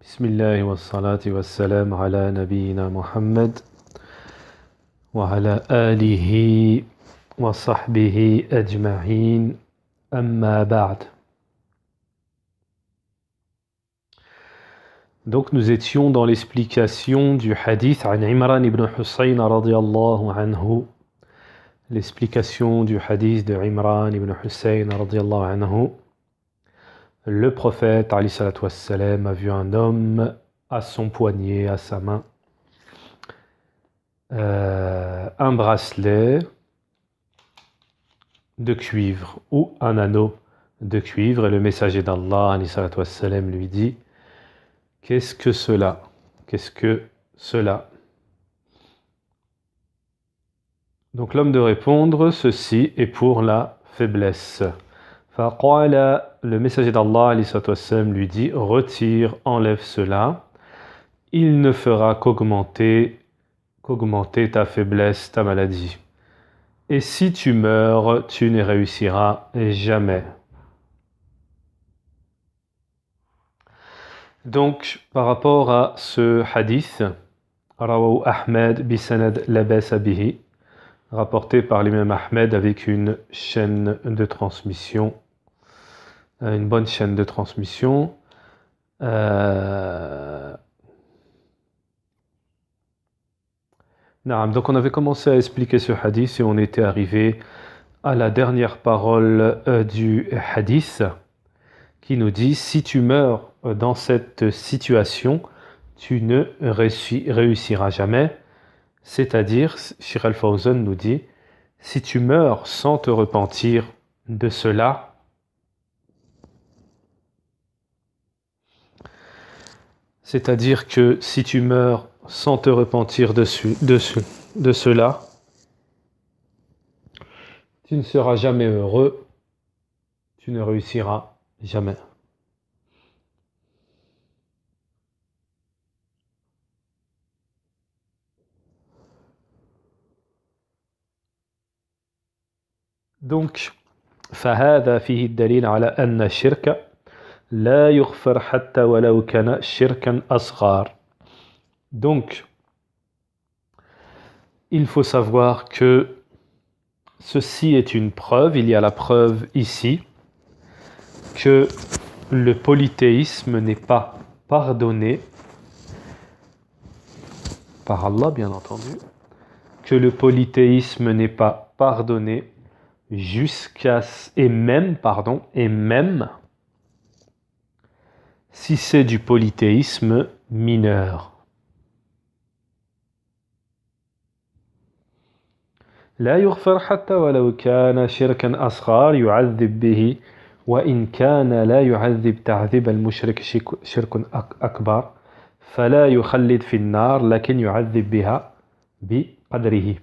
بسم الله والصلاة والسلام على نبينا محمد وعلى آله وصحبه أجمعين أما بعد. Donc nous étions dans l'explication du hadith عن Imran ibn Hussein radiyallahu anhu. L'explication du hadith de Imran ibn Hussein radiyallahu anhu. Le prophète alayhi salatu wassalam a vu un homme à son poignet, à sa main, un bracelet de cuivre ou un anneau de cuivre, et le messager d'Allah alayhi salatu wassalam lui dit: qu'est-ce que cela? Qu'est-ce que cela? Donc l'homme de répondre: ceci est pour la faiblesse. Faqala, le messager d'Allah alayhi salatu wassalam lui dit: retire, enlève cela, il ne fera qu'augmenter ta faiblesse, ta maladie. Et si tu meurs, tu ne réussiras jamais. Donc, par rapport à ce hadith, Rawahu Ahmed bisanad la ba'sa bihi, rapporté par l'imam Ahmed avec une chaîne de transmission, une bonne chaîne de transmission. Donc on avait commencé à expliquer ce hadith et on était arrivé à la dernière parole du hadith qui nous dit: si tu meurs dans cette situation, tu ne réussiras jamais. C'est-à-dire, Cheikh Al-Fawzan nous dit: si tu meurs sans te repentir de cela, c'est-à-dire que si tu meurs sans te repentir de cela, tu ne seras jamais heureux, tu ne réussiras jamais. Donc, فهذا فيه الدليل على أن الشرك لا يغفر حتى ولو كان شركا أصغر. Donc, il faut savoir que ceci est une preuve, il y a la preuve ici, que le polythéisme n'est pas pardonné par Allah, bien entendu, que le polythéisme n'est pas pardonné et même si c'est du polythéisme mineur. لا يغفر حتى ولو كان شركا أصغر يعذب به وإن كان لا يعذب تعذيب المشرك شرك أكبر فلا يخلد في النار لكن يعذب بها بقدره.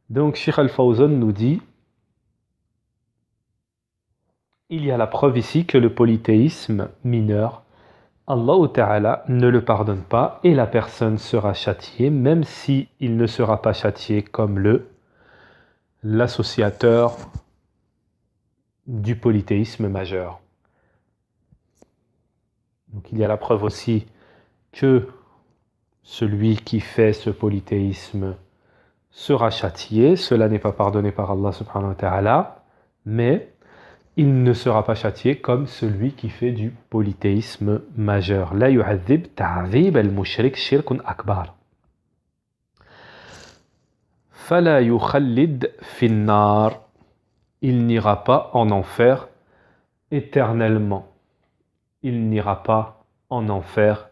Donc Cheikh Al-Fawzan nous dit: il y a la preuve ici que le polythéisme mineur, Allah Ta'ala ne le pardonne pas et la personne sera châtiée, même si il ne sera pas châtié comme l'associateur du polythéisme majeur. Donc il y a la preuve aussi que celui qui fait ce polythéisme sera châtié, cela n'est pas pardonné par Allah subhanahu wa ta'ala, mais il ne sera pas châtié comme celui qui fait du polythéisme majeur. La yu'adhib ta'dhib al-mushrik shirkun akbar. Fala yukhallid fi an-nar. Il n'ira pas en enfer éternellement. Il n'ira pas en enfer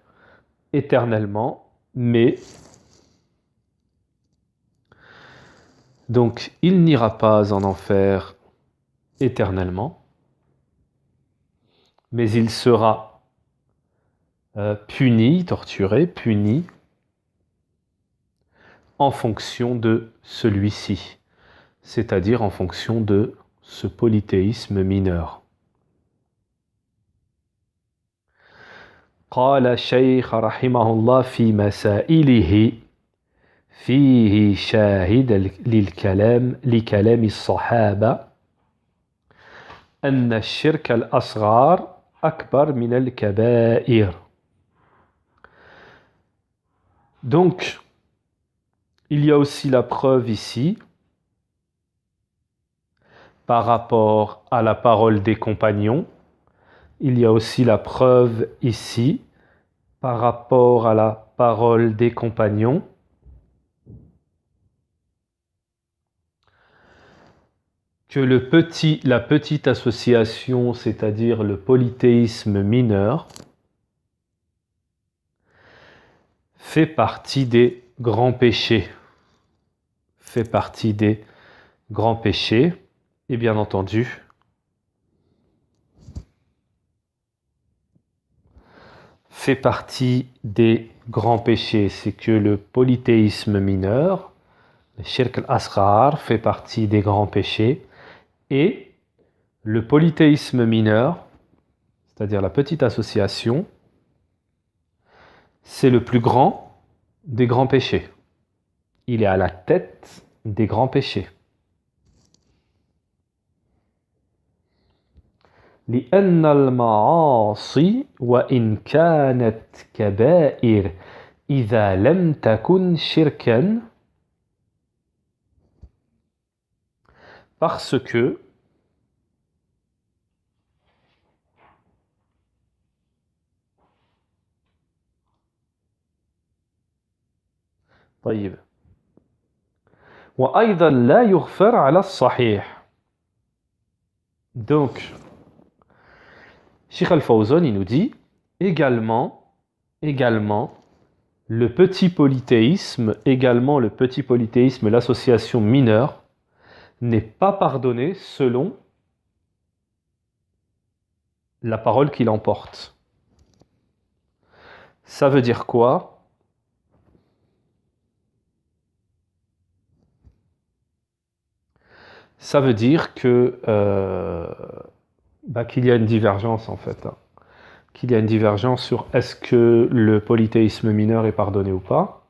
éternellement, mais donc il n'ira pas en enfer éternellement, mais il sera puni, torturé, puni en fonction de celui-ci, c'est-à-dire en fonction de ce polythéisme mineur. قال الشيخ رحمه الله في مسائله فيه شاهد لكلام الصحابة أن الشرك الأصغر أكبر من الكبائر. Donc, il y a aussi la preuve ici par rapport à la parole des compagnons. Il y a aussi la preuve ici par rapport à la parole des compagnons. Que la petite association, c'est-à-dire le polythéisme mineur, fait partie des grands péchés. Fait partie des grands péchés. Et bien entendu, fait partie des grands péchés, c'est que le polythéisme mineur, le shirk al-asghar, fait partie des grands péchés, et le polythéisme mineur, c'est-à-dire la petite association, c'est le plus grand des grands péchés. Il est à la tête des grands péchés. لأن المعاصي وإن كانت كبائر إذا لم تكن شركا parce que طيب وأيضا لا يغفر على الصحيح. Donc Cheikh Al-Fawzan, il nous dit également, le petit polythéisme, l'association mineure, n'est pas pardonné selon la parole qu'il emporte. Ça veut dire quoi? Ça veut dire que qu'il y a une divergence en fait. Qu'il y a une divergence sur est-ce que le polythéisme mineur est pardonné ou pas.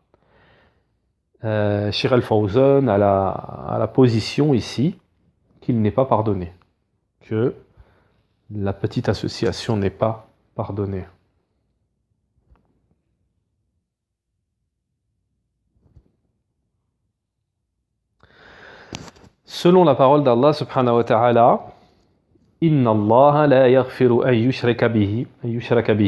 Cheikh Al-Fawzan a la position ici qu'il n'est pas pardonné, que la petite association n'est pas pardonnée. Selon la parole d'Allah subhanahu wa ta'ala, Inna Allah la yaghfiru an yushraka bihi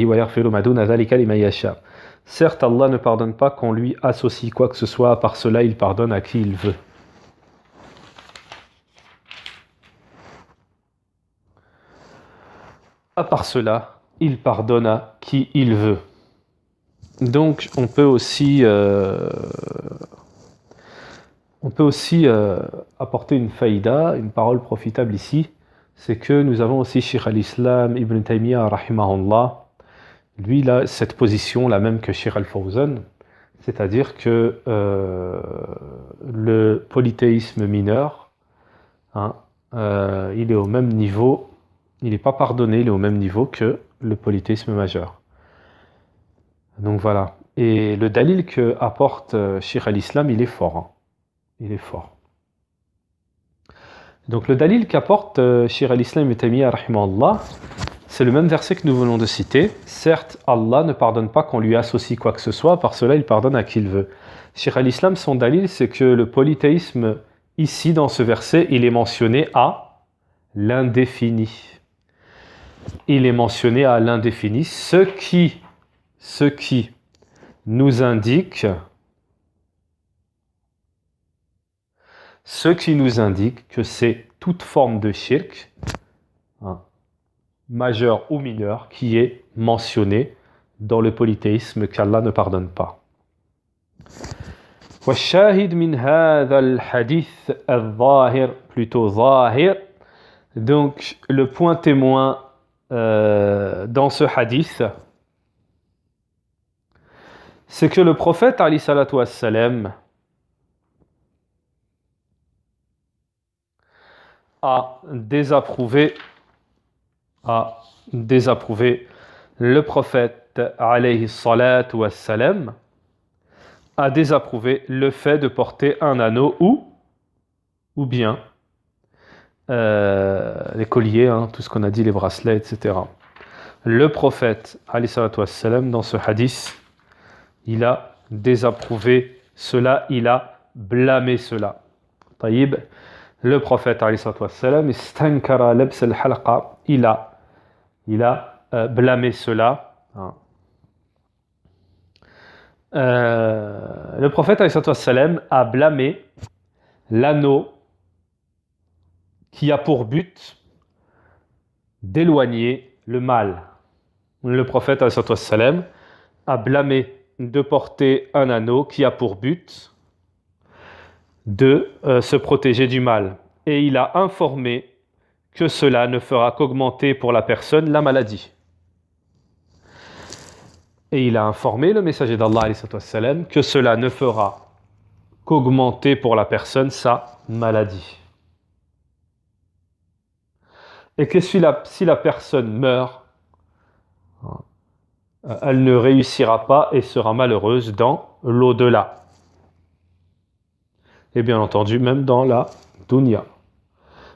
wa yaghfiru ma duna dhalika liman yasha. Certes, Allah ne pardonne pas qu'on lui associe quoi que ce soit, par cela il pardonne à qui il veut. À part cela, il pardonne à qui il veut. Donc on peut aussi apporter une faïda, une parole profitable ici, c'est que nous avons aussi Cheikh al-Islam Ibn Taymiyyah rahimahullah. Lui, il a cette position, la même que Cheikh Al-Fawzan, c'est-à-dire que le polythéisme mineur, il est au même niveau, il n'est pas pardonné, il est au même niveau que le polythéisme majeur. Donc voilà. Et le dalil que apporte Cheikh al-Islam, il est fort. Il est fort. Donc le dalil qu'apporte Cheikh al-Islam Ibn Taymiyyah rahimahullah, c'est le même verset que nous venons de citer. Certes, Allah ne pardonne pas qu'on lui associe quoi que ce soit, par cela il pardonne à qui il veut. Cheikh al-Islam, son dalil, c'est que le polythéisme, ici dans ce verset, il est mentionné à l'indéfini. Il est mentionné à l'indéfini, ce qui nous indique que c'est toute forme de shirk, majeur ou mineur, qui est mentionné dans le polythéisme qu'Allah ne pardonne pas. والشاهد من هذا الحديث الظاهر plutôt ظاهر. Donc le point témoin dans ce hadith, c'est que le prophète alayhi salatu wassalam a désapprouvé le prophète alayhi salatu wassalam a désapprouvé le fait de porter un anneau ou bien les colliers, tout ce qu'on a dit, les bracelets, etc. Le prophète alayhi salatu wassalam, dans ce hadith, il a désapprouvé cela, il a blâmé cela. Taïb, le prophète alayhi salatu wassalam, istankara labs al-halqa, il a blâmé cela. Le prophète alayhi salatu wassalam a blâmé l'anneau qui a pour but d'éloigner le mal. Le prophète alayhi salatu wassalam a blâmé de porter un anneau qui a pour but de se protéger du mal. Et il a informé que cela ne fera qu'augmenter pour la personne la maladie. Et il a informé le messager d'Allah alayhi salatu wassalam, que cela ne fera qu'augmenter pour la personne sa maladie. Et que si la personne meurt, elle ne réussira pas et sera malheureuse dans l'au-delà. Et bien entendu, même dans la dunya.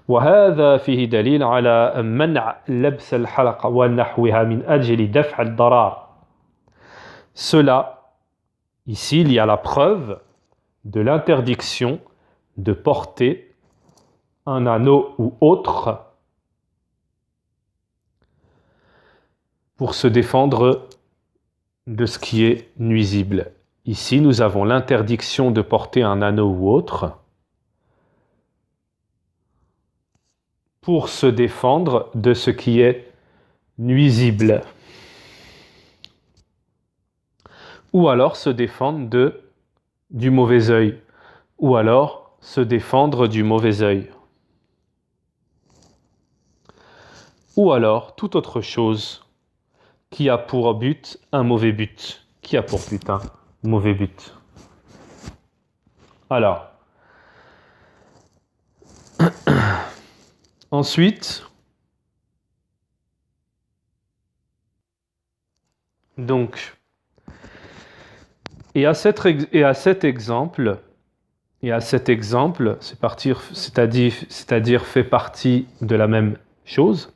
وهذا فيه دليل على منع لبس الحلقة ونحوها من أجل دفع الضرر. Cela, ici, il y a la preuve de l'interdiction de porter un anneau ou autre pour se défendre de ce qui est nuisible. Ici, nous avons l'interdiction de porter un anneau ou autre pour se défendre de ce qui est nuisible. Ou alors se défendre du mauvais œil. Ou alors se défendre du mauvais œil. Ou alors toute autre chose qui a pour but un mauvais but. Qui a pour but un mauvais but. Alors, ensuite, donc, et à cet exemple, c'est-à-dire fait partie de la même chose.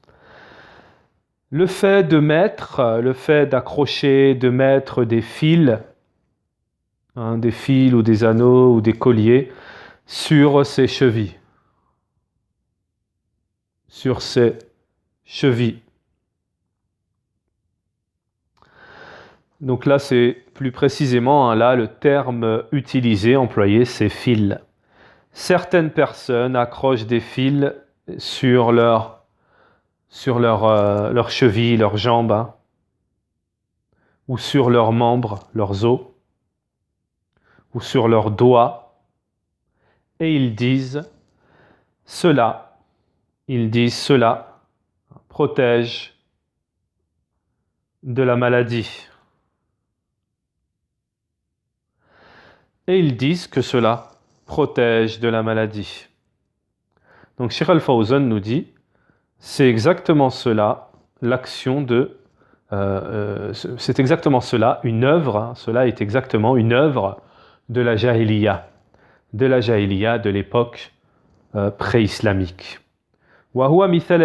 Le fait d'accrocher, de mettre des fils ou des anneaux ou des colliers sur ses chevilles. Donc là, c'est plus précisément, là, le terme utilisé, employé, c'est fils. Certaines personnes accrochent des fils sur leurs chevilles, leurs jambes, ou sur leurs membres, leurs os, ou sur leurs doigts, et ils disent cela protège de la maladie. Et ils disent que cela protège de la maladie. Donc Cheikh Al-Fawzan nous dit, c'est exactement cela, c'est exactement cela, une œuvre, cela est exactement une œuvre de la jahiliya, de l'époque pré-islamique. وهو مثل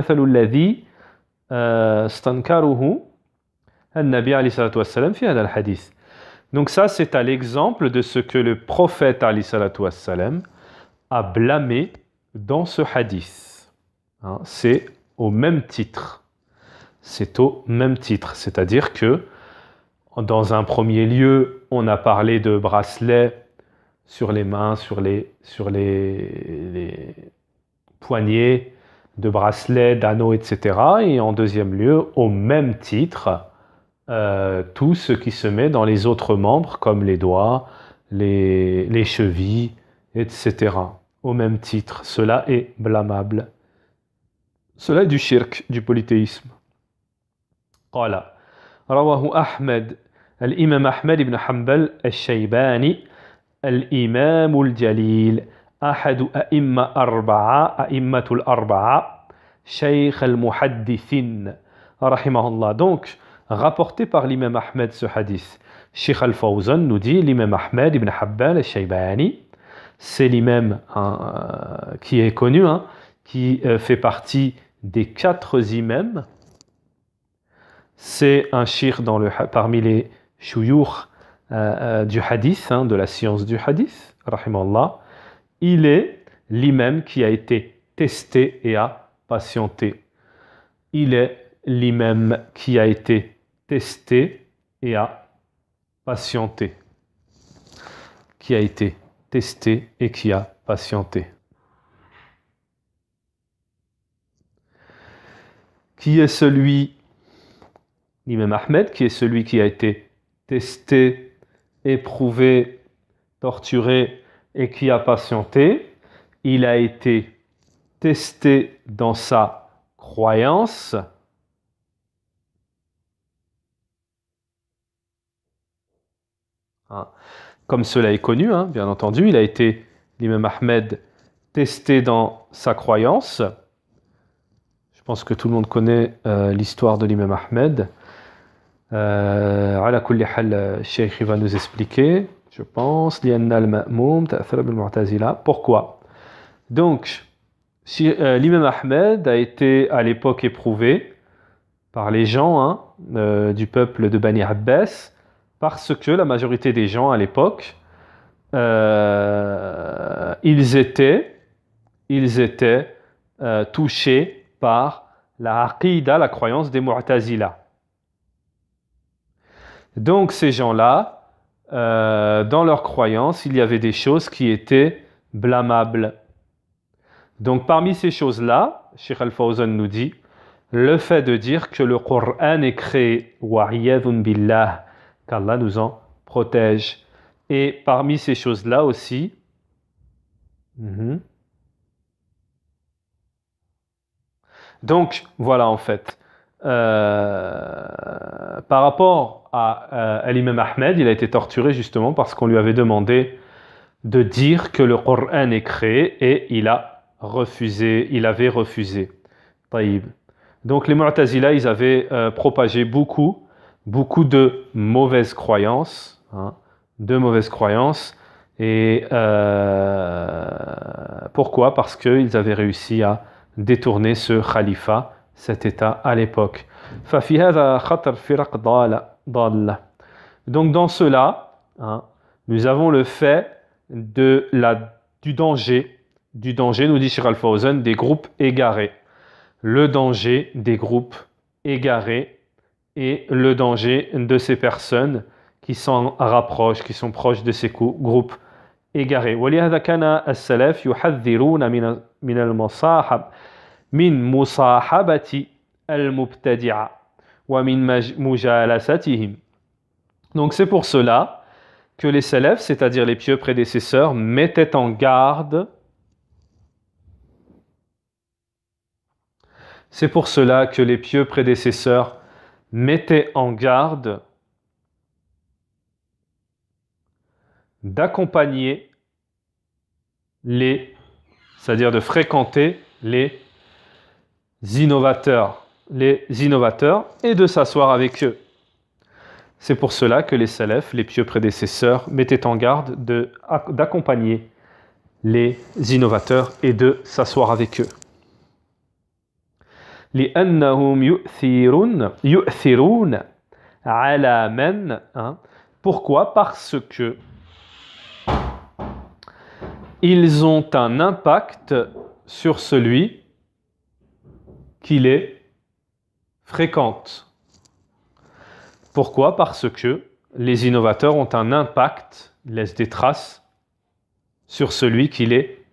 الذي استنكره النبي عليه الصلاة والسلام في هذا الحديث. Donc ça, c'est à l'exemple de ce que le prophète alayhi salatu wassalam a blâmé dans ce hadith. C'est au même titre. C'est-à-dire que dans un premier lieu, on a parlé de bracelets sur les mains, sur les poignets, de bracelets, d'anneaux, etc. Et en deuxième lieu, au même titre, tout ce qui se met dans les autres membres, comme les doigts, les chevilles, etc. Au même titre. Cela est blâmable. Cela est du shirk, du polythéisme. قال رواه أحمد الإمام أحمد بن حنبل الشيباني الإمام الجليل أحد أئمة الأربعة شيخ المحدثين رحمه الله. Donc, rapporté par l'imam Ahmed ce hadith, Sheikh Al-Fawzan nous dit l'imam Ahmed ibn Hanbal al-Shaybani, c'est l'imam qui est connu, qui fait partie des 4 imams. c'est un shir parmi les shuyukh du hadith, de la science du hadith, rahimallah. Il est l'imam qui a été testé et a patienté. Il est l'imam qui a été testé et a patienté. Qui a été testé et qui a patienté. Qui est celui, l'imam Ahmed, qui est celui qui a été testé, éprouvé, torturé et qui a patienté? Il a été testé dans sa croyance, comme cela est connu, bien entendu. Il a été, l'imam Ahmed, testé dans sa croyance. Je pense que tout le monde connaît l'histoire de l'imam Ahmed. Ala kulli hal, Cheikh va nous expliquer, je pense. Pourquoi? Donc, l'imam Ahmed a été à l'époque éprouvé par les gens du peuple de Bani Abbas, parce que la majorité des gens à l'époque, ils étaient touchés par la aqida, la croyance des Mu'tazila. Donc ces gens-là, dans leur croyance, il y avait des choses qui étaient blâmables. Donc parmi ces choses-là, Cheikh Al-Fawzan nous dit, le fait de dire que le Coran est créé, wa'iyadun billah, qu'Allah nous en protège. Et parmi ces choses-là aussi, donc voilà en fait, par rapport à l'imam Ahmed, il a été torturé justement parce qu'on lui avait demandé de dire que le Coran est créé et il avait refusé. Taïb. Donc les Mu'tazila, ils avaient propagé beaucoup de mauvaises croyances, et pourquoi? Parce qu'ils avaient réussi à détourner ce khalifa, cet état à l'époque. Donc dans cela, nous avons le fait du danger, nous dit Cheikh Al-Fawzan, des groupes égarés. Le danger des groupes égarés et le danger de ces personnes qui s'en rapprochent, qui sont proches de ces groupes égarés. ولهذا كان السلف يحذرون من مصاحبة المبتدعة ومن مجالستهم. Donc c'est pour cela que les salafs, c'est-à-dire les pieux prédécesseurs, mettaient en garde. C'est pour cela que les pieux prédécesseurs mettaient en garde d'accompagner c'est-à-dire de fréquenter les innovateurs et de s'asseoir avec eux. C'est pour cela que les salafs, les pieux prédécesseurs, mettaient en garde d'accompagner les innovateurs et de s'asseoir avec eux. لأنهم يؤثرون على من. Pourquoi? Parce que ils ont un impact sur celui qui les fréquente. Pourquoi? Parce que les innovateurs ont un impact, laissent des traces sur celui qui les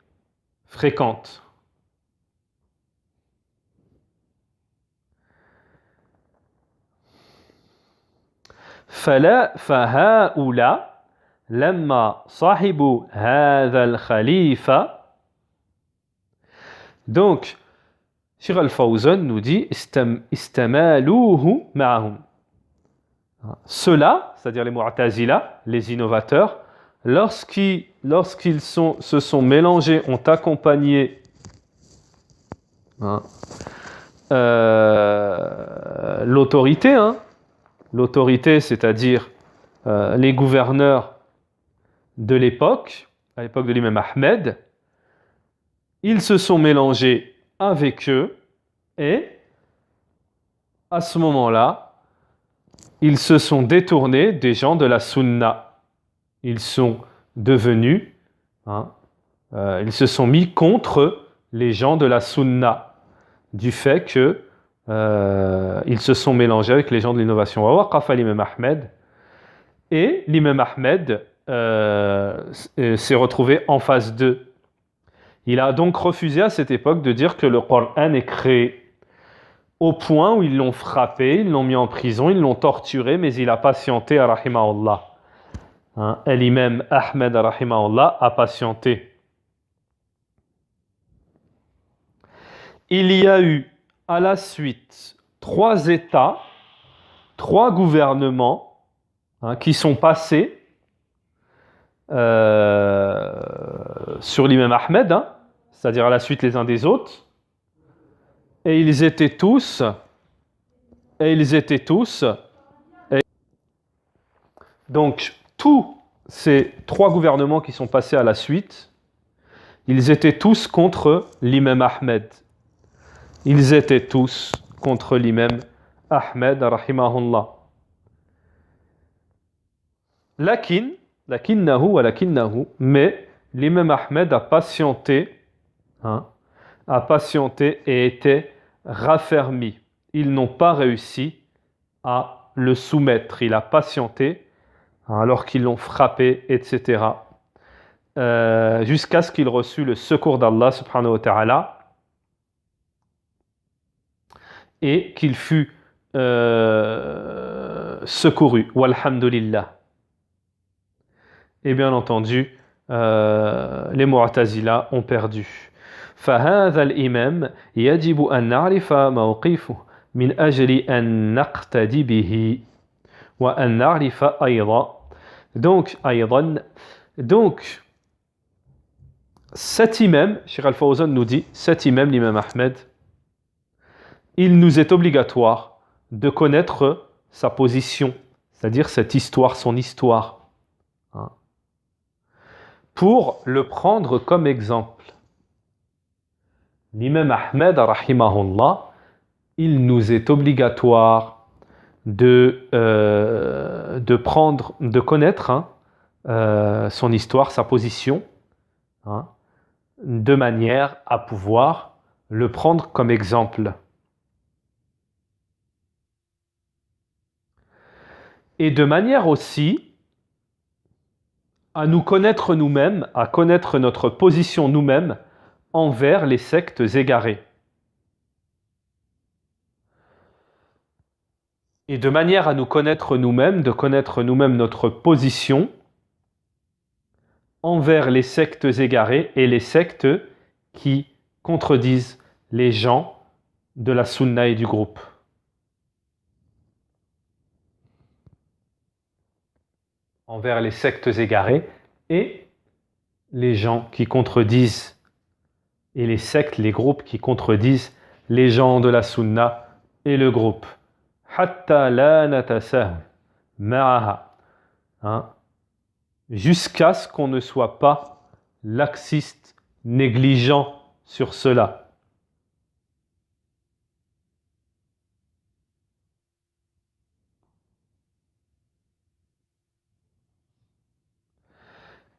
fréquente. فهؤلاء لما صاحبوا هذا الخليفة. Donc Cheikh Al-Fawzan nous dit استمالوه معهم. Ceux-là, c'est-à-dire les Mu'tazila, les innovateurs, lorsqu'ils se sont mélangés, ont accompagné l'autorité, c'est-à-dire les gouverneurs de l'époque, à l'époque de l'imam Ahmed, ils se sont mélangés avec eux et à ce moment-là, ils se sont détournés des gens de la sunna. Ils sont devenus, ils se sont mis contre les gens de la sunna, du fait que ils se sont mélangés avec les gens de l'innovation. Wa waqafa l'imam Ahmed, et l'imam Ahmed s'est retrouvé en phase 2. Il a donc refusé à cette époque de dire que le Coran est créé, au point où ils l'ont frappé, ils l'ont mis en prison, ils l'ont torturé, mais il a patienté, rahimahullah. L'imam Ahmed, rahimahullah, a patienté. Il y a eu à la suite 3 États, 3 gouvernements qui sont passés sur l'imam Ahmed, c'est-à-dire à la suite les uns des autres, et ils étaient tous, donc tous ces 3 gouvernements qui sont passés à la suite, ils étaient tous contre l'imam Ahmed. Ils étaient tous contre l'imam Ahmed, rahimahullah. Mais l'imam Ahmed a patienté et était raffermi. Ils n'ont pas réussi à le soumettre. Il a patienté alors qu'ils l'ont frappé, etc. Jusqu'à ce qu'il reçut le secours d'Allah subhanahu wa ta'ala et qu'il fut secouru. Walhamdulillah. Et bien entendu, les Mu'tazila ont perdu. فهذا الإمام يجب أن نعرف موقفه من أجل أن نقتدي به وأن نعرف أيضا donc cet imam, Cheikh Al-Fawzan nous dit, cet imam, l'imam Ahmed, il nous est obligatoire de connaître sa position, c'est-à-dire cette histoire, son histoire, pour le prendre comme exemple. L'imam Ahmed, rahimahullah, il nous est obligatoire de connaître son histoire, sa position, de manière à pouvoir le prendre comme exemple. Et de manière aussi à nous connaître nous-mêmes, à connaître notre position nous-mêmes envers les sectes égarées. Et de manière à nous connaître nous-mêmes, de connaître nous-mêmes notre position envers les sectes égarées et les sectes qui contredisent les gens de la sunna et du groupe. Envers les sectes égarées et les gens qui contredisent, et les sectes, les groupes qui contredisent les gens de la sunna et le groupe. Hatta la natasah ma'aha. Jusqu'à ce qu'on ne soit pas laxiste, négligent sur cela.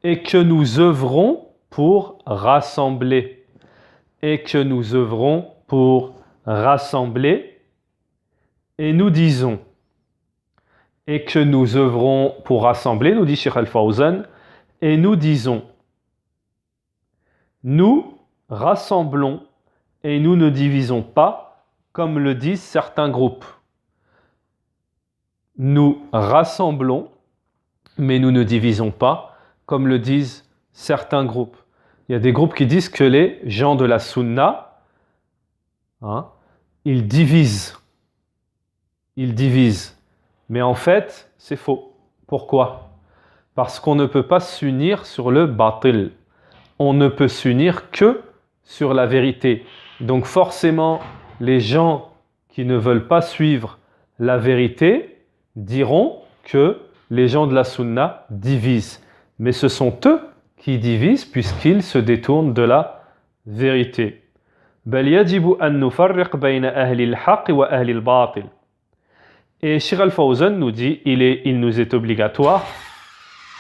Et que nous œuvrons pour rassembler. Et que nous œuvrons pour rassembler. Et nous disons. Et que nous œuvrons pour rassembler, nous dit Cheikh Al-Fawzan, et nous disons. Nous rassemblons et nous ne divisons pas, comme le disent certains groupes. Nous rassemblons, mais nous ne divisons pas, comme le disent certains groupes. Il y a des groupes qui disent que les gens de la sunna, ils divisent. Ils divisent. Mais en fait, c'est faux. Pourquoi ? Parce qu'on ne peut pas s'unir sur le batil. On ne peut s'unir que sur la vérité. Donc forcément, les gens qui ne veulent pas suivre la vérité diront que les gens de la sunna divisent. Mais ce sont eux qui divisent puisqu'ils se détournent de la vérité. بل يجب أن نفرق بين أهل الحق وأهل الباطل. Et Cheikh Al-Fawzan nous dit, il nous est obligatoire,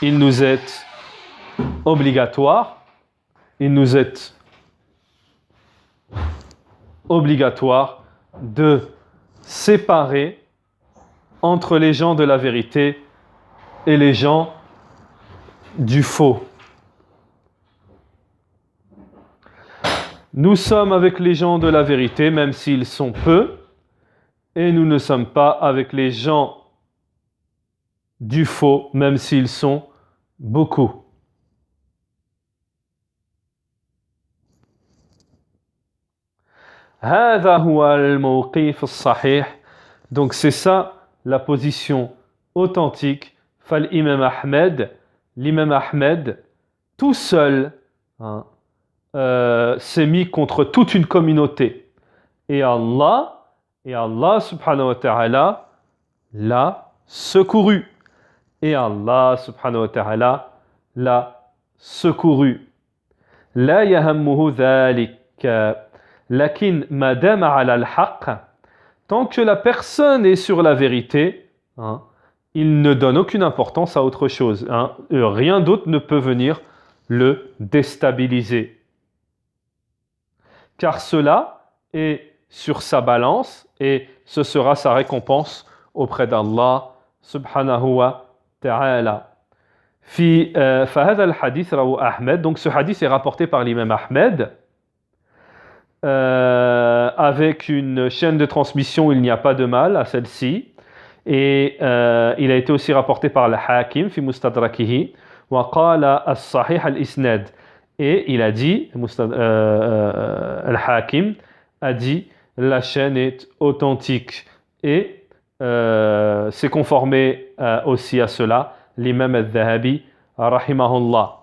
il nous est obligatoire de séparer entre les gens de la vérité et les gens du faux. Nous sommes avec les gens de la vérité, même s'ils sont peu, et nous ne sommes pas avec les gens du faux, même s'ils sont beaucoup. هذا هو الموقف الصحيح. Donc c'est ça la position authentique. L'imam Ahmed, tout seul, s'est mis contre toute une communauté. Et Allah subhanahu wa ta'ala l'a secouru. Et Allah subhanahu wa ta'ala l'a secouru. لا يهمه ذلك لكن ما دام على الحق. Tant que la personne est sur la vérité, il ne donne aucune importance à autre chose. Rien d'autre ne peut venir le déstabiliser. Car cela est sur sa balance et ce sera sa récompense auprès d'Allah subhanahu wa ta'ala. فهذا الحديث رواه أحمد. Donc ce hadith est rapporté par l'imam Ahmed. Avec une chaîne de transmission, il n'y a pas de mal à celle-ci. Et il a été aussi rapporté par le Hakim fi mustadrakihi wa qala as-sahih al-isnad. Et il a dit, al-Hakim a dit, la chaîne est authentique. Et c'est conformé aussi à cela l'imam al-Dhahabi rahimahullah.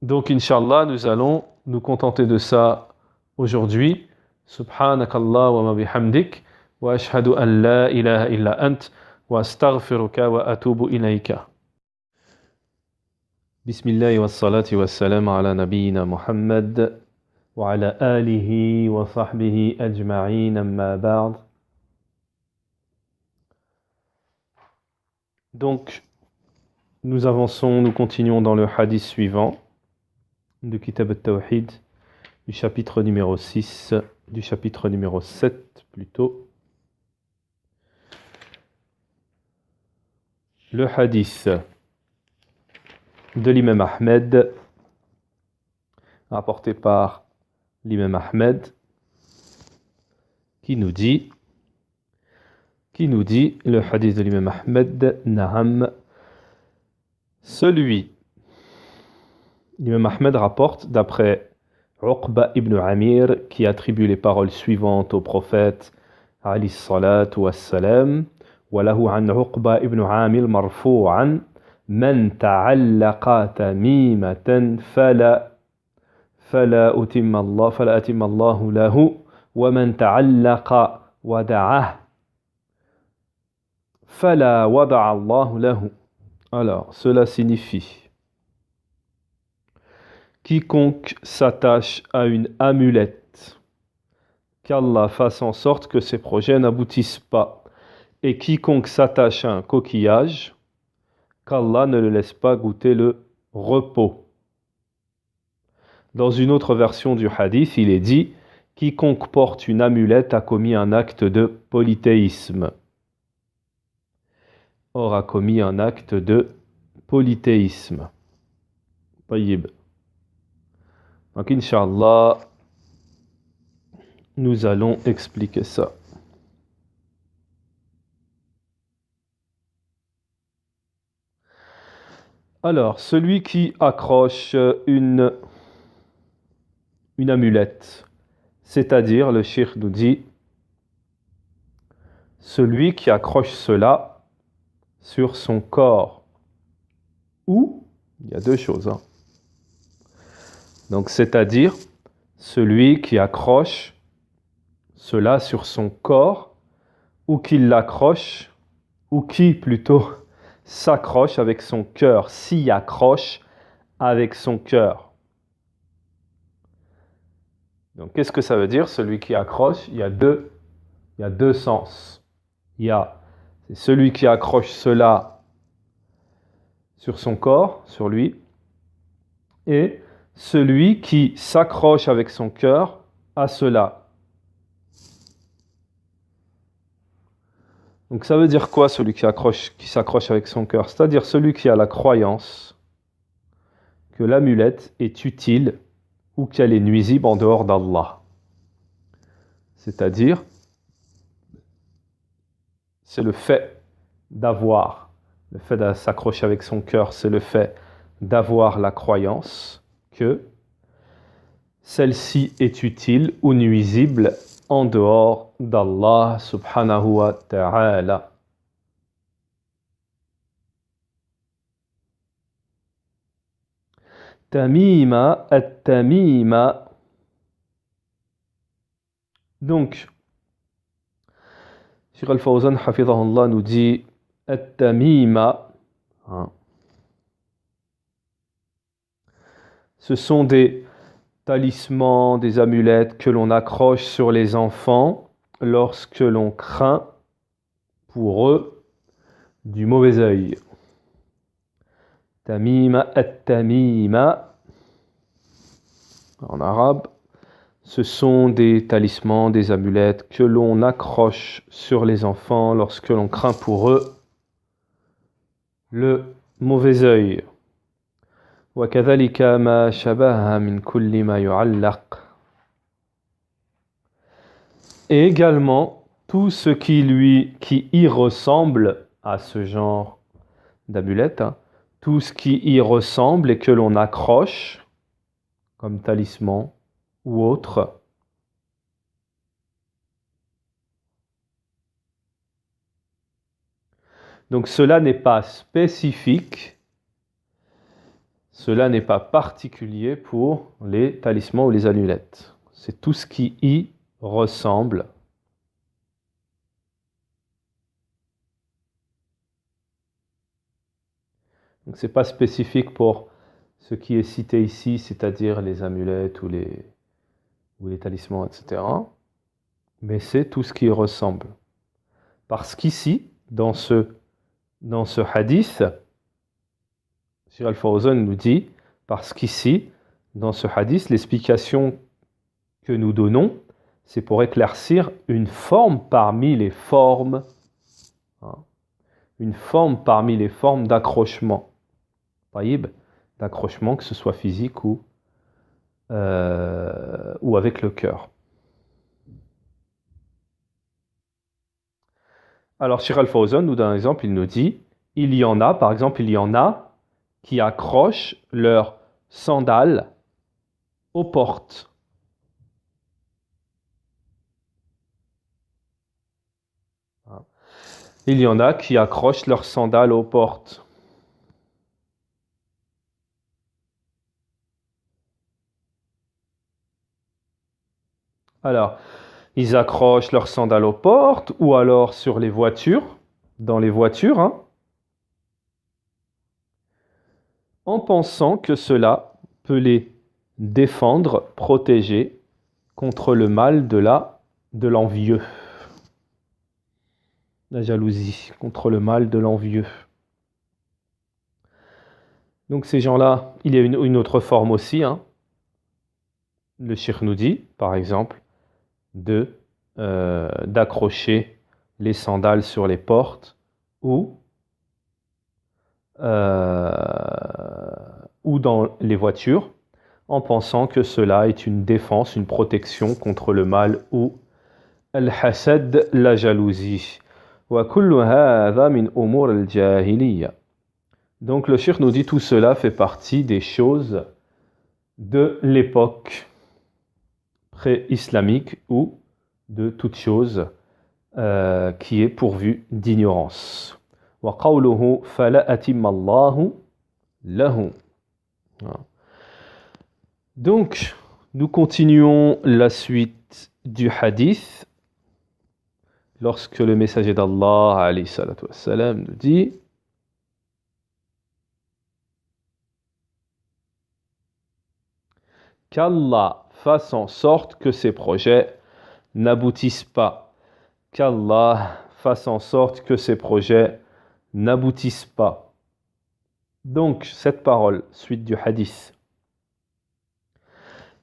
Donc Inch'Allah, nous allons nous contenter de ça aujourd'hui. Subhanakallah wa ma bihamdik wa ashhadu an la ilaha illa ant wa astaghfiruka wa atubu ilayka. Bismillah wa salati wa salam ala nabiyyina Muhammad wa ala alihi wa sahbihi ajma'in amma ba'd. Donc, nous avançons, nous continuons dans le hadith suivant de Kitab al-Tawhid, du chapitre numéro 6, du chapitre numéro 7 plutôt. Le hadith de l'imam Ahmed, rapporté par l'imam Ahmed, qui nous dit, le hadith de l'imam Ahmed, Na'am, l'imam Ahmed rapporte d'après Uqba ibn Amir qui attribue les paroles suivantes au prophète alayhi salatu wassalam. وله عن عقبة ابن عامر مرفوعا من تعلق تميمة فلا أتم الله له ومن تعلق ودعه فلا وضع الله له. Alors, cela signifie quiconque s'attache à une amulette, qu'Allah fasse en sorte que ses projets n'aboutissent pas. Et quiconque s'attache à un coquillage, qu'Allah ne le laisse pas goûter le repos. Dans une autre version du hadith, il est dit « Quiconque porte une amulette a commis un acte de polythéisme. » Aura commis un acte de polythéisme. Tayyib. Donc, Inch'Allah, nous allons expliquer ça. Alors, celui qui accroche une amulette, c'est-à-dire, le cheikh nous dit, celui qui accroche cela sur son corps, ou, il y a deux choses, donc c'est-à-dire, celui qui accroche cela sur son corps, ou qui l'accroche, ou qui plutôt s'accroche avec son cœur, s'y accroche avec son cœur. Donc qu'est-ce que ça veut dire, celui qui accroche? Il y a deux Il y a deux sens. C'est celui qui accroche cela sur son corps, sur lui, et celui qui s'accroche avec son cœur à cela. Donc ça veut dire quoi, celui qui s'accroche avec son cœur? C'est-à-dire celui qui a la croyance que l'amulette est utile ou qu'elle est nuisible en dehors d'Allah. C'est-à-dire, c'est le fait le fait de s'accrocher avec son cœur, c'est le fait d'avoir la croyance que celle-ci est utile ou nuisible en dehors d'Allah subhanahu wa ta'ala. Tamima at-tamima. Donc, Cheikh Al-Fawzan hafidhahullah nous dit at-tamima. Ce sont des talismans, des amulettes que l'on accroche sur les enfants lorsque l'on craint pour eux du mauvais œil. Tamima at-tamima. En arabe, ce sont des talismans, des amulettes que l'on accroche sur les enfants lorsque l'on craint pour eux le mauvais œil. وكذلك ما شبه من كل ما يعلق. Et également tout ce qui y ressemble à ce genre d'amulette, tout ce qui y ressemble et que l'on accroche comme talisman ou autre. Donc cela n'est pas spécifique, cela n'est pas particulier pour les talismans ou les amulettes. C'est tout ce qui y ressemble. Donc c'est pas spécifique pour ce qui est cité ici, c'est-à-dire les amulettes ou les talismans, etc. Mais c'est tout ce qui y ressemble. Parce qu'ici, dans ce hadith, Cheikh Al-Fawzan nous dit, parce qu'ici, dans ce hadith, l'explication que nous donnons, c'est pour éclaircir une forme parmi les formes, une forme parmi les formes d'accrochement. D'accrochement, que ce soit physique ou avec le cœur. Alors, Cheikh Al-Fawzan nous donne un exemple, il nous dit, il y en a qui accrochent leurs sandales aux portes. Il y en a qui accrochent leurs sandales aux portes. Alors, ils accrochent leurs sandales aux portes ou alors sur les voitures, dans les voitures, en pensant que cela peut les défendre, protéger contre le mal de l'envieux. La jalousie, contre le mal de l'envieux. Donc ces gens-là, il y a une autre forme aussi. Le cheikh nous dit, par exemple, d'accrocher les sandales sur les portes ou dans les voitures, en pensant que cela est une défense, une protection contre le mal ou al-hasad, la jalousie. Donc le cheikh nous dit tout cela fait partie des choses de l'époque pré-islamique ou de toute chose qui est pourvue d'ignorance. Donc, nous continuons la suite du hadith lorsque le messager d'Allah alayhi salatu wassalam, nous dit qu'Allah fasse en sorte que ses projets n'aboutissent pas qu'Allah fasse en sorte que ces projets n'aboutissent pas. Donc, cette parole, suite du hadith.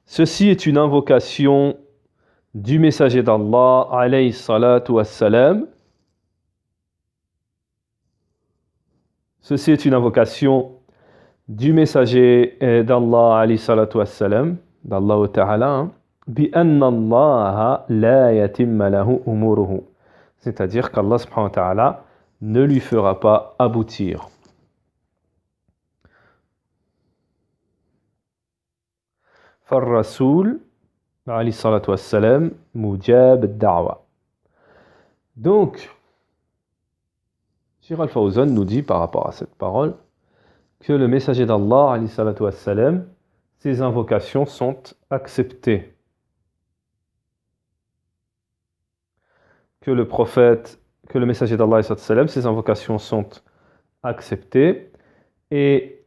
Ceci est une invocation du messager d'Allah, alayhi salatu wassalam. Ceci est une invocation du messager d'Allah, alayhi salatu wassalam, d'Allah ta'ala, بِأَنَّ اللَّهَ لَا يَتِمَّ لَهُ أُمُورُهُ. C'est-à-dire qu'Allah subhanahu wa ta'ala ne lui fera pas aboutir. فالرسول عليه الصلاة والسلام مجاب الدعوة. Donc, Cheikh Al-Fawzan nous dit par rapport à cette parole que le messager d'Allah, alayhi salatu wassalam, ses invocations sont acceptées. Que le prophète, que le messager d'Allah, alayhi salatu wassalam, ses invocations sont acceptées. Et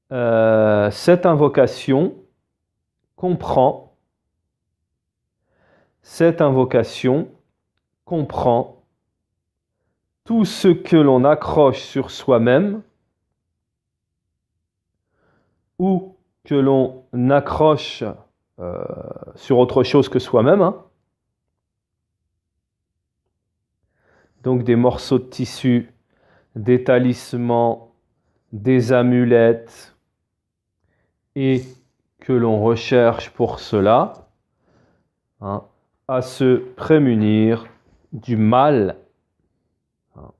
cette invocation comprend tout ce que l'on accroche sur soi-même ou que l'on accroche sur autre chose que soi-même, hein. Donc des morceaux de tissu, des talismans, des amulettes, et que l'on recherche pour cela, hein, à se prémunir du mal, hein,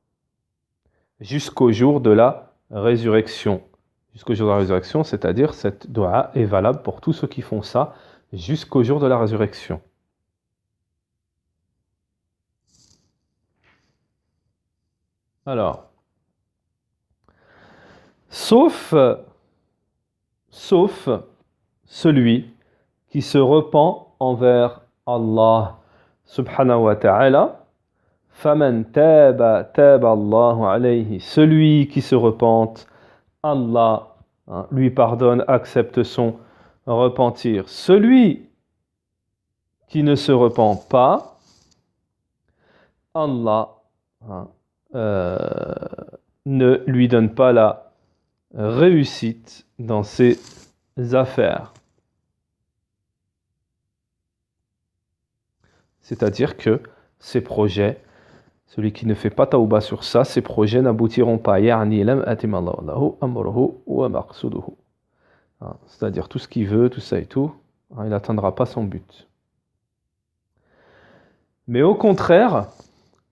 jusqu'au jour de la résurrection. Jusqu'au jour de la résurrection, c'est-à-dire cette dua est valable pour tous ceux qui font ça jusqu'au jour de la résurrection. Alors, sauf celui qui se repent envers Allah subhanahu wa ta'ala, faman taba taba Allahu alayhi, celui qui se repente, Allah, hein, lui pardonne, accepte son repentir. Celui qui ne se repent pas, Allah, hein, ne lui donne pas la réussite dans ses affaires. C'est-à-dire que ces projets, celui qui ne fait pas tawba sur ça, ces projets n'aboutiront pas. C'est-à-dire tout ce qu'il veut, tout ça et tout, il n'atteindra pas son but. Mais au contraire,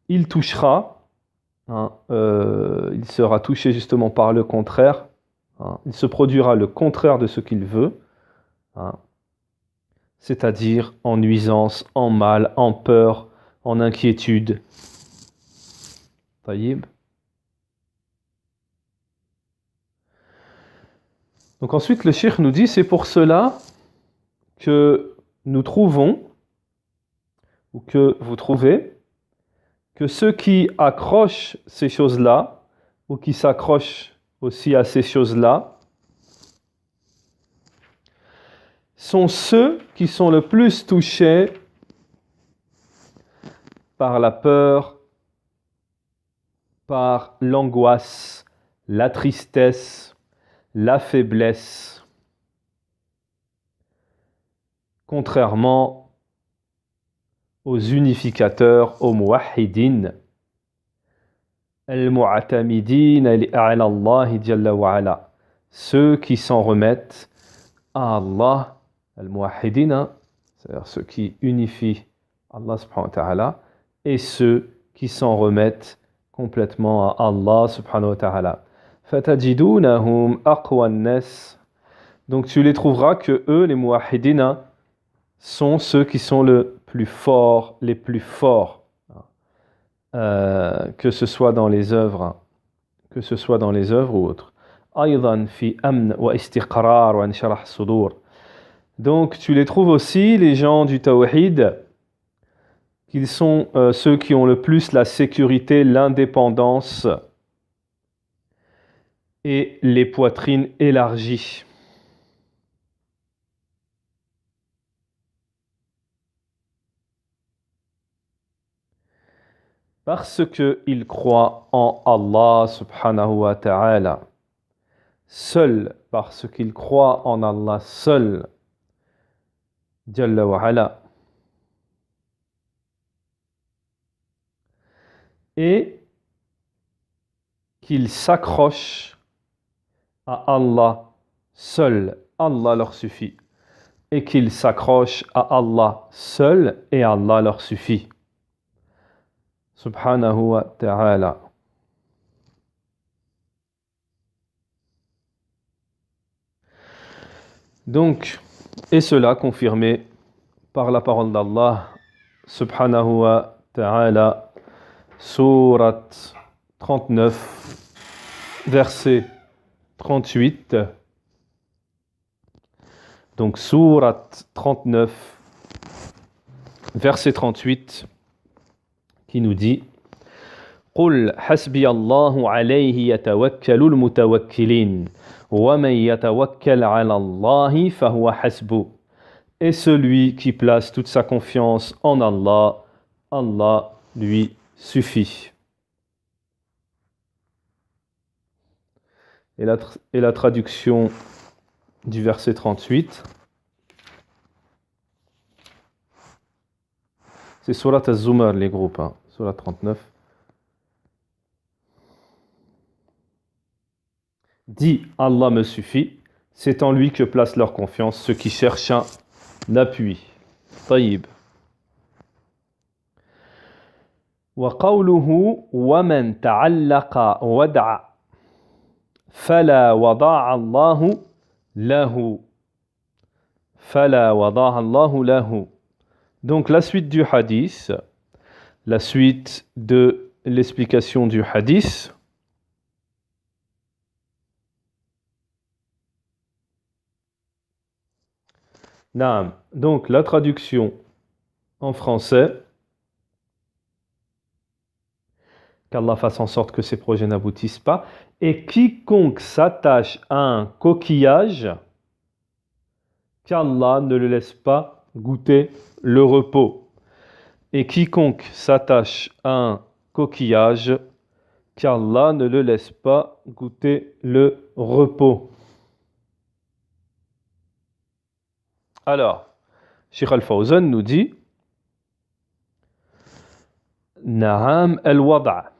il touchera, il sera touché justement par le contraire, il se produira le contraire de ce qu'il veut, c'est-à-dire en nuisance, en mal, en peur, en inquiétude. Taïb. Donc ensuite le cheikh nous dit, c'est pour cela que nous trouvons, ou que vous trouvez, que ceux qui accrochent ces choses-là, ou qui s'accrochent aussi à ces choses-là, sont ceux qui sont le plus touchés par la peur, par l'angoisse, la tristesse, la faiblesse, contrairement aux unificateurs, aux muwahhidin, al-mu'tamidin ala Allah jalla wa ala, ceux qui s'en remettent à Allah, al-muwahhidin, c'est-à-dire ceux qui unifient Allah subhanahu wa ta'ala, et ceux qui s'en remettent complètement à Allah subhanahu wa ta'ala. Fatajidunahum aqwa an-nas. Donc tu les trouveras que eux, les muwahhidin, sont ceux qui sont le plus forts, les plus forts, que ce soit dans les œuvres, ou autres. أيضا في أمن واستقرار وانشراح الصدور. Donc tu les trouves aussi, les gens du tawhid, qu'ils sont ceux qui ont le plus la sécurité, l'indépendance et les poitrines élargies. parce qu'il croit en Allah subhanahu wa ta'ala. Seul, parce qu'il croit en Allah seul, Jalla wa ala. Et qu'il s'accroche à Allah seul. Allah leur suffit. Et qu'ils s'accrochent à Allah seul et Allah leur suffit. Subhanahu wa ta'ala. Donc, et cela confirmé par la parole d'Allah Subhanahu wa ta'ala, Sourate 39, verset 38. Donc, Sourate 39, verset 38, qui nous dit قُلْ حَسْبِيَ اللَّهُ عَلَيْهِ يَتَوَكَّلُ الْمُتَوَكِّلِينَ وَمَنْ يَتَوَكَّلْ عَلَى اللَّهِ فَهُوَ حَسْبُهُ. Et celui qui place toute sa confiance en Allah, Allah lui suffit. Et la traduction du verset 38, c'est Surat Az-Zumar, les groupes, Surat 39. Dit Allah me suffit, c'est en lui que placent leur confiance ceux qui cherchent un appui. طيب. وقوله ومن تعلق ودع فلا وضع الله له فلا وضع الله له. Donc la suite du hadith, la suite de l'explication du hadith. Naam. Donc la traduction en français, qu'Allah fasse en sorte que ces projets n'aboutissent pas, et quiconque s'attache à un coquillage, qu'Allah ne le laisse pas goûter le repos. Et quiconque s'attache à un coquillage, qu'Allah ne le laisse pas goûter le repos. Alors, Cheikh Al-Fawzan nous dit Na'am al-wada'.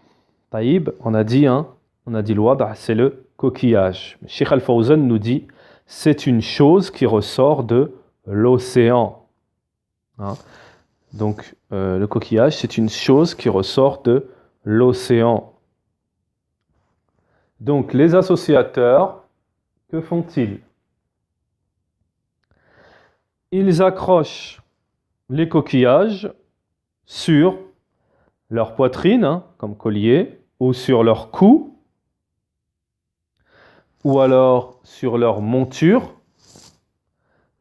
Taïb, on a dit le wada', c'est le coquillage. Cheikh Al-Fawzan nous dit c'est une chose qui ressort de l'océan. Donc, le coquillage, c'est une chose qui ressort de l'océan. Donc, les associateurs, que font-ils? Ils accrochent les coquillages sur leur poitrine, comme collier, ou sur leur cou, ou alors sur leur monture.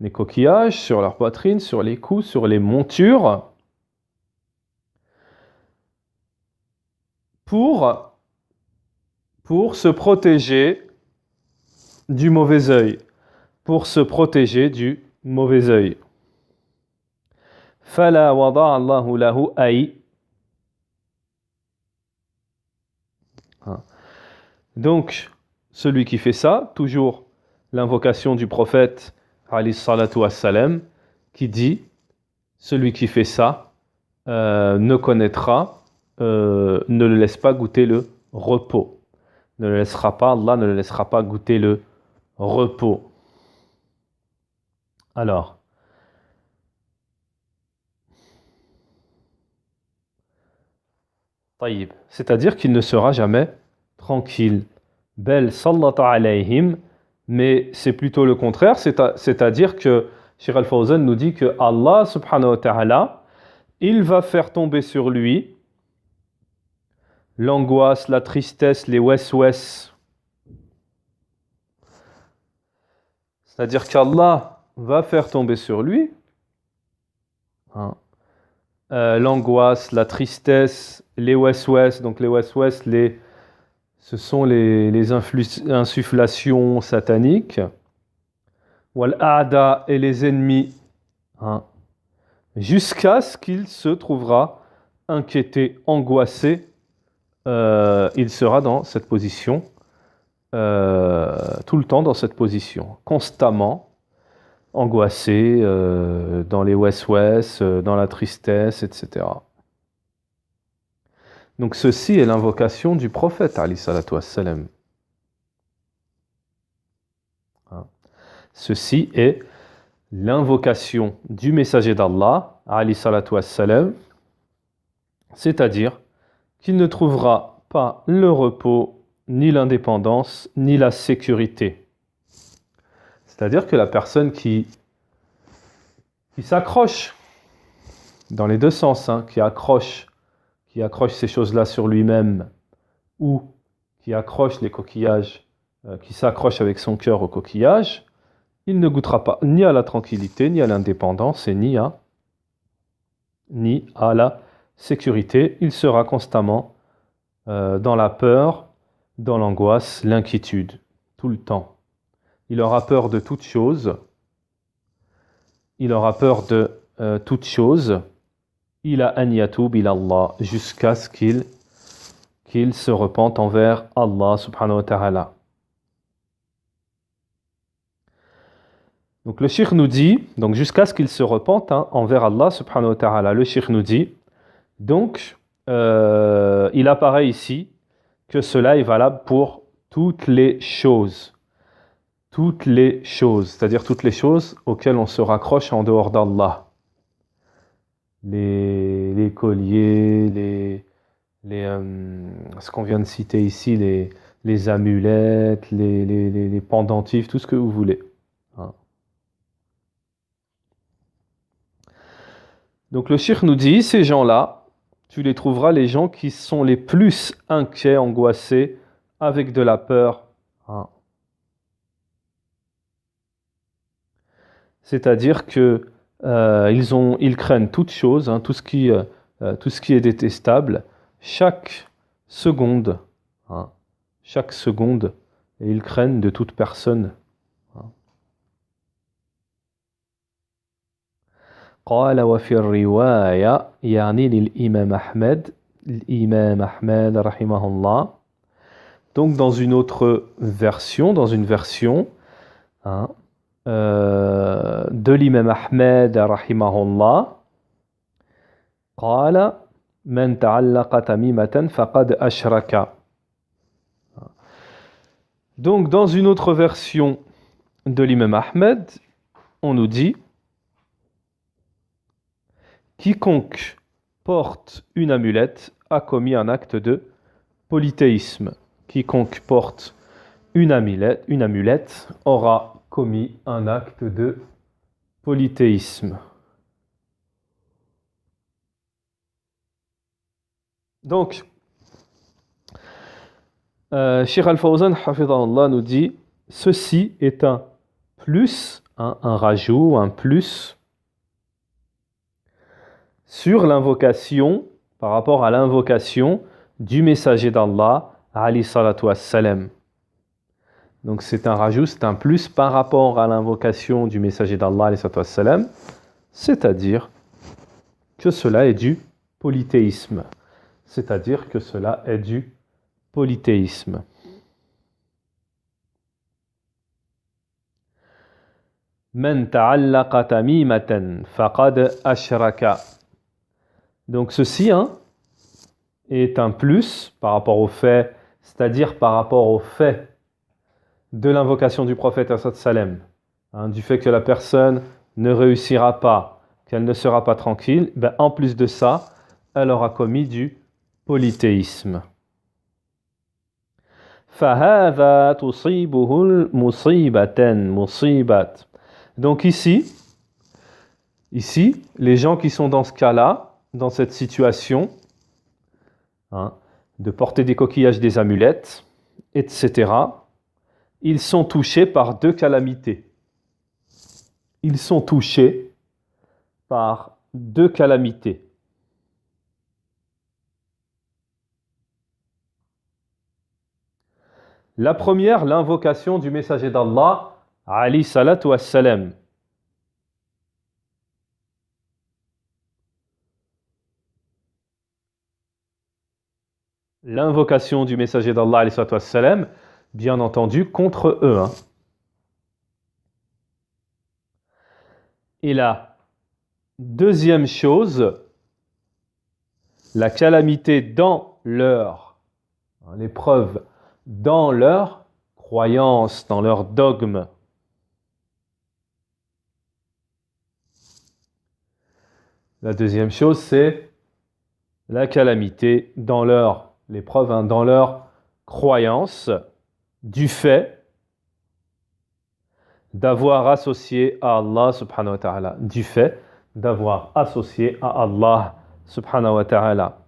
Les coquillages sur leur poitrine, sur les coups, sur les montures, pour se protéger du mauvais œil, pour se protéger du mauvais œil. Fala wada Allahu lahu ay. Donc, celui qui fait ça, toujours l'invocation du prophète alayhi salatu wassalam, qui dit celui qui fait ça ne connaîtra, ne le laisse pas goûter le repos. Ne le laissera pas, Allah ne le laissera pas goûter le repos. Alors, taïb, c'est-à-dire qu'il ne sera jamais tranquille. Bel sallata alayhim, mais c'est plutôt le contraire, c'est-à-dire que Cheikh Al-Fawzan nous dit que Allah subhanahu wa ta'ala, il va faire tomber sur lui l'angoisse, la tristesse, les wes-wes. C'est-à-dire qu'Allah va faire tomber sur lui l'angoisse, la tristesse, les wes-wes. Donc les wes-wes, ce sont les insufflations sataniques. Wal-aada, et les ennemis. Jusqu'à ce qu'il se trouvera inquiété, angoissé, il sera dans cette position, tout le temps dans cette position, constamment angoissé, dans les wes-wes, dans la tristesse, etc. Donc ceci est l'invocation du prophète, alayhi salatu wassalam. Ceci est l'invocation du messager d'Allah, alayhi salatu wassalam, c'est-à-dire qu'il ne trouvera pas le repos, ni l'indépendance, ni la sécurité. C'est-à-dire que la personne qui s'accroche dans les deux sens, qui accroche ces choses-là sur lui-même, ou qui accroche les coquillages, qui s'accroche avec son cœur au coquillage, il ne goûtera pas ni à la tranquillité, ni à l'indépendance, et ni à la sécurité. Il sera constamment dans la peur, dans l'angoisse, l'inquiétude, tout le temps. Il aura peur de toute chose. Il aura peur de toute chose. Il a an yatoub ila Allah, jusqu'à ce qu'il se repente envers Allah subhanahu wa ta'ala. Donc le cheikh nous dit, donc jusqu'à ce qu'il se repente envers Allah subhanahu wa ta'ala, le cheikh nous dit, donc il apparaît ici que cela est valable pour toutes les choses. Toutes les choses, c'est-à-dire toutes les choses auxquelles on se raccroche en dehors d'Allah. Les colliers, ce qu'on vient de citer ici, les amulettes, les pendentifs, tout ce que vous voulez. Donc le cheikh nous dit, ces gens-là, tu les trouveras les gens qui sont les plus inquiets, angoissés, avec de la peur. C'est-à-dire que ils craignent toute chose, tout ce qui est détestable, chaque seconde, et ils craignent de toute personne. قال وفي الرواية يعني للإمام أحمد رحمه الله. Donc dans une autre version, de l'imam Ahmed rahimahullah, قال من تعلق تميمة فقد أشرك. Donc dans une autre version de l'imam Ahmed, on nous dit, quiconque porte une amulette a commis un acte de polythéisme. Quiconque porte une amulette aura commis un acte de polythéisme. Donc, Cheikh Al-Fawzan hafidhahullah nous dit, ceci est un plus, un rajout, un plus sur l'invocation, par rapport à l'invocation du messager d'Allah, alayhi salatu wassalam. Donc c'est un rajout, c'est un plus par rapport à l'invocation du messager d'Allah, alayhi salatu wassalam, c'est-à-dire que cela est du polythéisme. C'est-à-dire que cela est du polythéisme. Man ta'allaqa tamimatan faqad ashraka. Donc ceci est un plus par rapport au fait, c'est-à-dire par rapport au fait de l'invocation du prophète sallam, du fait que la personne ne réussira pas, qu'elle ne sera pas tranquille, en plus de ça, elle aura commis du polythéisme. فَهَذَا تُصِيبُهُ مُصِيبَةً مُصِيبَةً. Donc ici, les gens qui sont dans ce cas-là, dans cette situation, de porter des coquillages, des amulettes, etc., ils sont touchés par deux calamités. Ils sont touchés par deux calamités. La première, l'invocation du messager d'Allah, alayhi salatu wassalam. l'invocation du messager d'Allah, alayhi salatu wassalam, bien entendu, contre eux. Et la deuxième chose, la calamité dans leur, l'épreuve dans leur croyance, dans leur dogme. La deuxième chose, c'est la calamité dans leur, l'épreuve, dans leur croyance, du fait d'avoir associé à Allah subhanahu wa ta'ala, du fait d'avoir associé à Allah subhanahu wa ta'ala.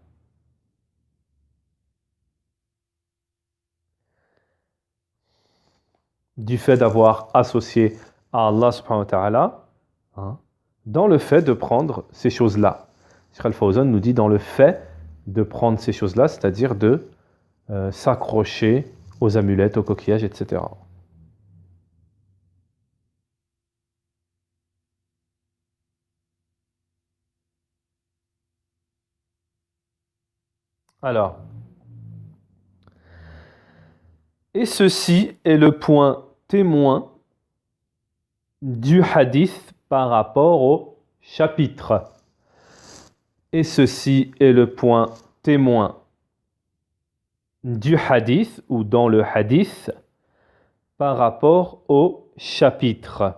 Du fait d'avoir associé à Allah subhanahu wa ta'ala, dans le fait de prendre ces choses-là. Cheikh Al-Fawzan nous dit dans le fait de prendre ces choses-là, c'est-à-dire de s'accrocher aux amulettes, aux coquillages, etc. Alors, et ceci est le point témoin du hadith par rapport au chapitre. Et ceci est le point témoin du hadith ou dans le hadith par rapport au chapitre.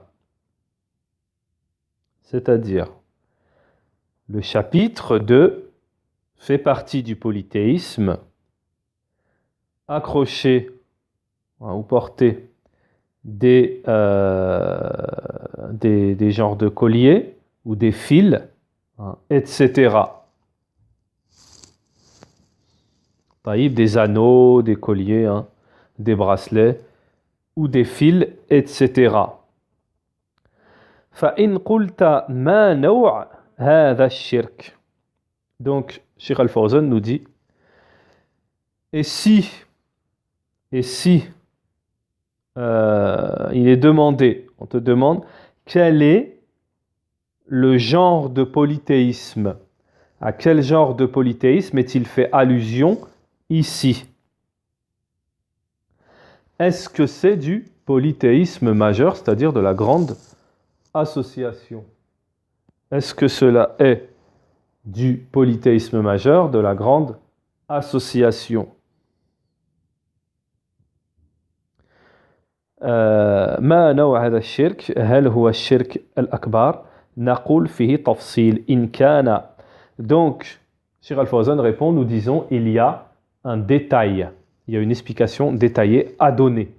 C'est-à-dire, le chapitre 2 fait partie du polythéisme, accroché ou porter des genres de colliers ou des fils, etc. Taïb, des anneaux, des colliers, des bracelets ou des fils, etc. فإن قلت ما نوع هذا الشرك. Donc, Cheikh Al-Fawzan nous dit, et si il est demandé, on te demande, quel est le genre de polythéisme? À quel genre de polythéisme est-il fait allusion ici? Est-ce que c'est du polythéisme majeur, c'est-à-dire de la grande association? Est-ce que cela est du polythéisme majeur, de la grande association? ما نوع هذا الشرك؟ هل هو الشرك الأكبر؟ نقول فيه تفصيل إن كان. Donc, Cheikh Al-Fawzan répond, nous disons, il y a un détail, il y a une explication détaillée à donner.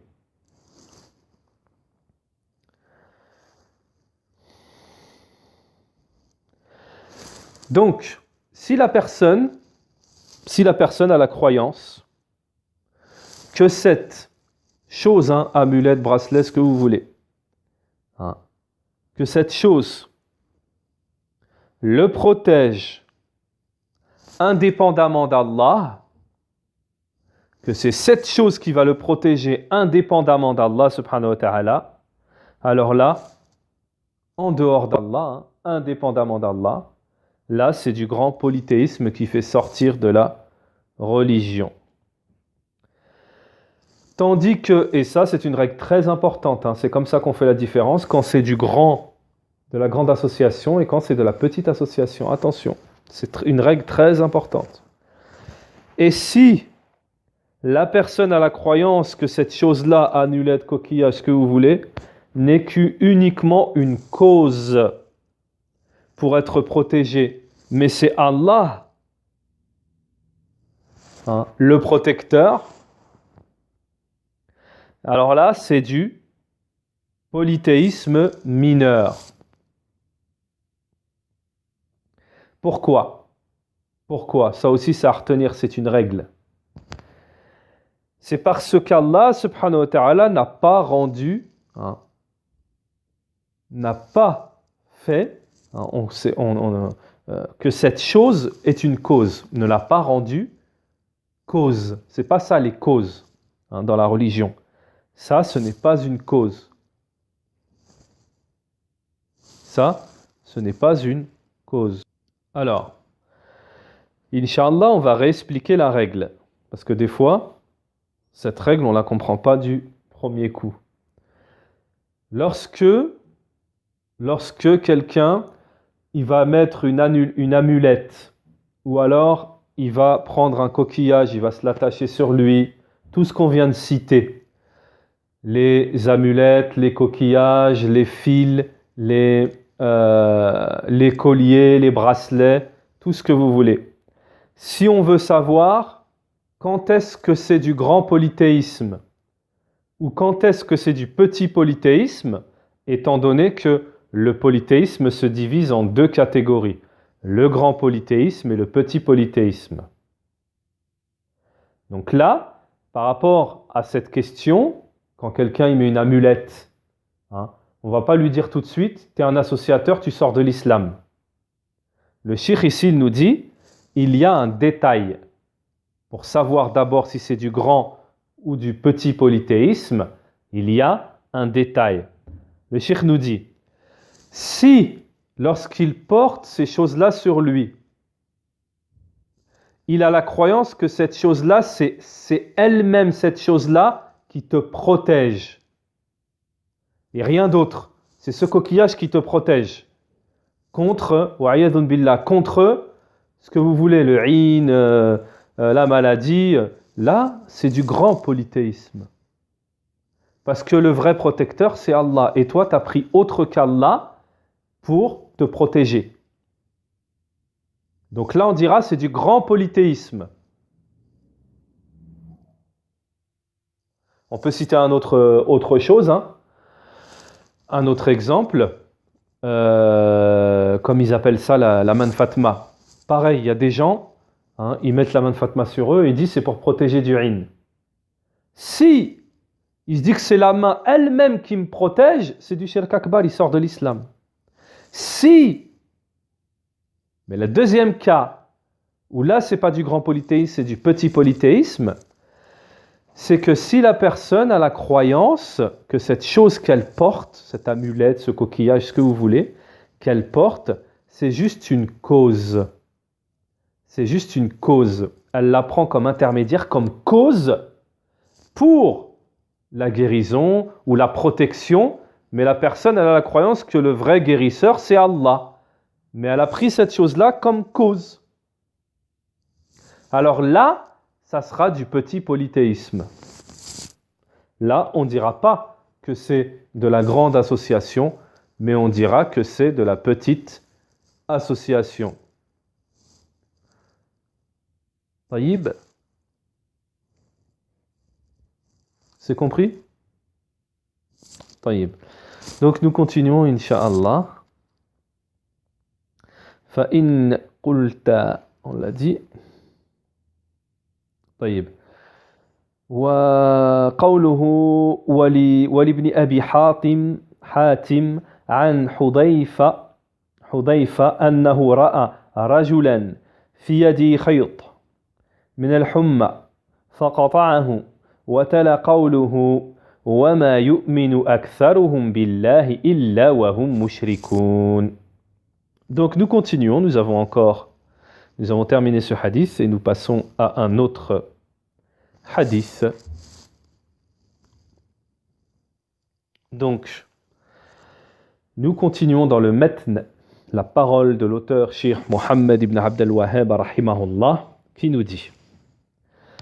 Donc, si la personne a la croyance que cette chose, amulette, bracelet, ce que vous voulez, que cette chose le protège indépendamment d'Allah, que c'est cette chose qui va le protéger indépendamment d'Allah subhanahu wa ta'ala, alors là, en dehors d'Allah, indépendamment d'Allah, là c'est du grand polythéisme qui fait sortir de la religion. Tandis que, et ça c'est une règle très importante, c'est comme ça qu'on fait la différence quand c'est de la grande association et quand c'est de la petite association. Attention, c'est une règle très importante. Et si la personne a la croyance que cette chose-là, amulette, coquillage, ce que vous voulez, n'est qu'uniquement une cause pour être protégée, mais c'est Allah, le protecteur, alors là, c'est du polythéisme mineur. Pourquoi? Ça aussi, c'est à retenir, c'est une règle. C'est parce qu'Allah, subhanahu wa ta'ala, n'a pas rendu, n'a pas fait, que cette chose est une cause, ne l'a pas rendue cause. C'est pas ça les causes dans la religion. Ça, ce n'est pas une cause. Ça, ce n'est pas une cause. Alors, Inch'Allah, on va réexpliquer la règle. Parce que des fois, cette règle, on ne la comprend pas du premier coup. Lorsque quelqu'un il va mettre une amulette, ou alors il va prendre un coquillage, il va se l'attacher sur lui, tout ce qu'on vient de citer, les amulettes, les coquillages, les fils, les colliers, les bracelets, tout ce que vous voulez. Si on veut savoir quand est-ce que c'est du grand polythéisme ou quand est-ce que c'est du petit polythéisme, étant donné que le polythéisme se divise en deux catégories, le grand polythéisme et le petit polythéisme. Donc là, par rapport à cette question, quand quelqu'un il met une amulette, on ne va pas lui dire tout de suite, tu es un associateur, tu sors de l'islam. Le cheikh ici, il nous dit, il y a un détail pour savoir d'abord si c'est du grand ou du petit polythéisme, il y a un détail. Le cheikh nous dit, si, lorsqu'il porte ces choses-là sur lui, il a la croyance que cette chose-là, c'est elle-même cette chose-là qui te protège. Et rien d'autre. C'est ce coquillage qui te protège. Contre ce que vous voulez, le in, la maladie. Là, c'est du grand polythéisme. Parce que le vrai protecteur, c'est Allah. Et toi, tu as pris autre qu'Allah pour te protéger. Donc là, on dira c'est du grand polythéisme. On peut citer autre chose, un autre exemple, comme ils appellent ça la main de Fatma. Pareil, il y a des gens, ils mettent la main de Fatma sur eux et ils disent c'est pour protéger du in. Si il se dit que c'est la main elle-même qui me protège, c'est du shirk akbar, il sort de l'islam. Mais le deuxième cas, où là c'est pas du grand polythéisme, c'est du petit polythéisme, c'est que si la personne a la croyance que cette chose qu'elle porte, cette amulette, ce coquillage, ce que vous voulez, qu'elle porte, c'est juste une cause. C'est juste une cause. Elle la prend comme intermédiaire, comme cause pour la guérison ou la protection, mais la personne elle a la croyance que le vrai guérisseur c'est Allah. Mais elle a pris cette chose-là comme cause. Alors là, ça sera du petit polythéisme. Là, on ne dira pas que c'est de la grande association, mais on dira que c'est de la petite association. Taïb, c'est compris? Taïb. Donc nous continuons, Inch'Allah. فإن قلت, on l'a dit. طيب. وقوله ولابن أبي حاتم عن حذيفة أنه رأى رجلا في يده خيط من الحمى فقطعه وتلا قوله وما يؤمن أكثرهم بالله إلا وهم مشركون. Donc nous continuons, nous avons terminé ce hadith et nous passons à un autre hadith. Donc, nous continuons dans le matn, la parole de l'auteur Cheikh Mohammed ibn Abd al-Wahhab rahimahullah, qui nous dit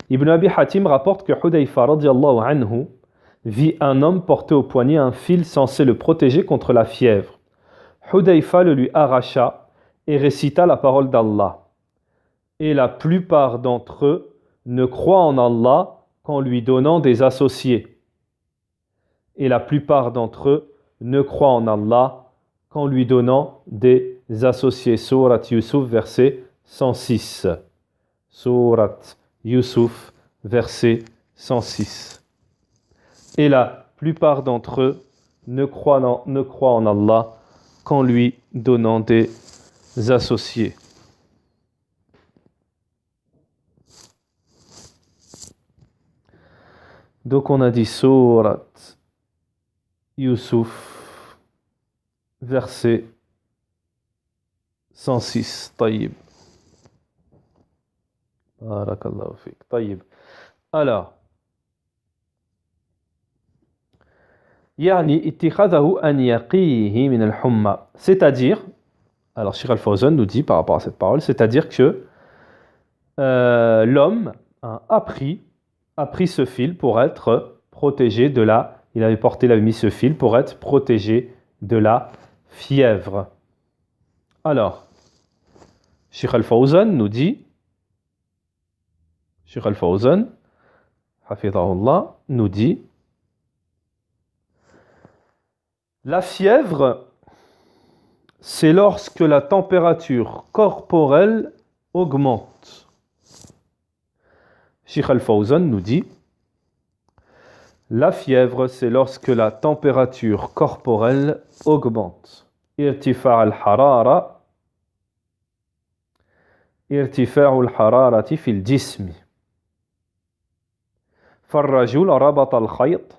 Ibn Abi Hatim rapporte que Hudayfa radiallahu anhu vit un homme porter au poignet un fil censé le protéger contre la fièvre. Hudayfa le lui arracha et récita la parole d'Allah. Et la plupart d'entre eux ne croient en Allah qu'en lui donnant des associés. Et la plupart d'entre eux ne croient en Allah qu'en lui donnant des associés. Surat Yusuf, verset 106. Surat Yusuf, verset 106. Et la plupart d'entre eux ne croient en Allah qu'en lui donnant des associés. Donc on a dit Surat Yusuf, verset 106. Taïb. Barakallahu fik. طيب. Alors, يعني اتخذه أن يقيه من الحمى. C'est-à-dire, alors Cheikh Al-Fawzan nous dit par rapport à cette parole, c'est-à-dire que l'homme a pris ce fil pour être protégé de la... Il avait mis ce fil pour être protégé de la fièvre. Alors, Cheikh Al-Fawzan nous dit, Cheikh Al-Fawzan, hafidhahullah, nous dit, la fièvre, c'est lorsque la température corporelle augmente. Cheikh Al-Fawzan nous dit, la fièvre, c'est lorsque la température corporelle augmente. Irtifa' al-harara, irtifa' al-hararati fil jismi. Farrajul rabata al-khayt.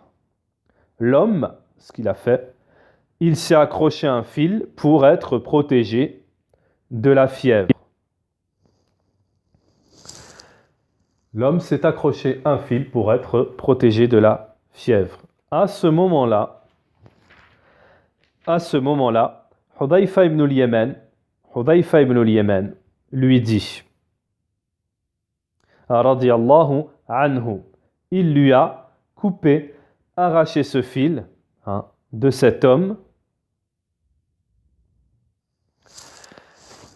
L'homme, ce qu'il a fait, il s'est accroché à un fil pour être protégé de la fièvre. L'homme s'est accroché à un fil pour être protégé de la fièvre. À ce moment-là, Hudayfa ibn al-Yaman lui dit, radiyallahu anhu, il lui a coupé, arraché ce fil de cet homme.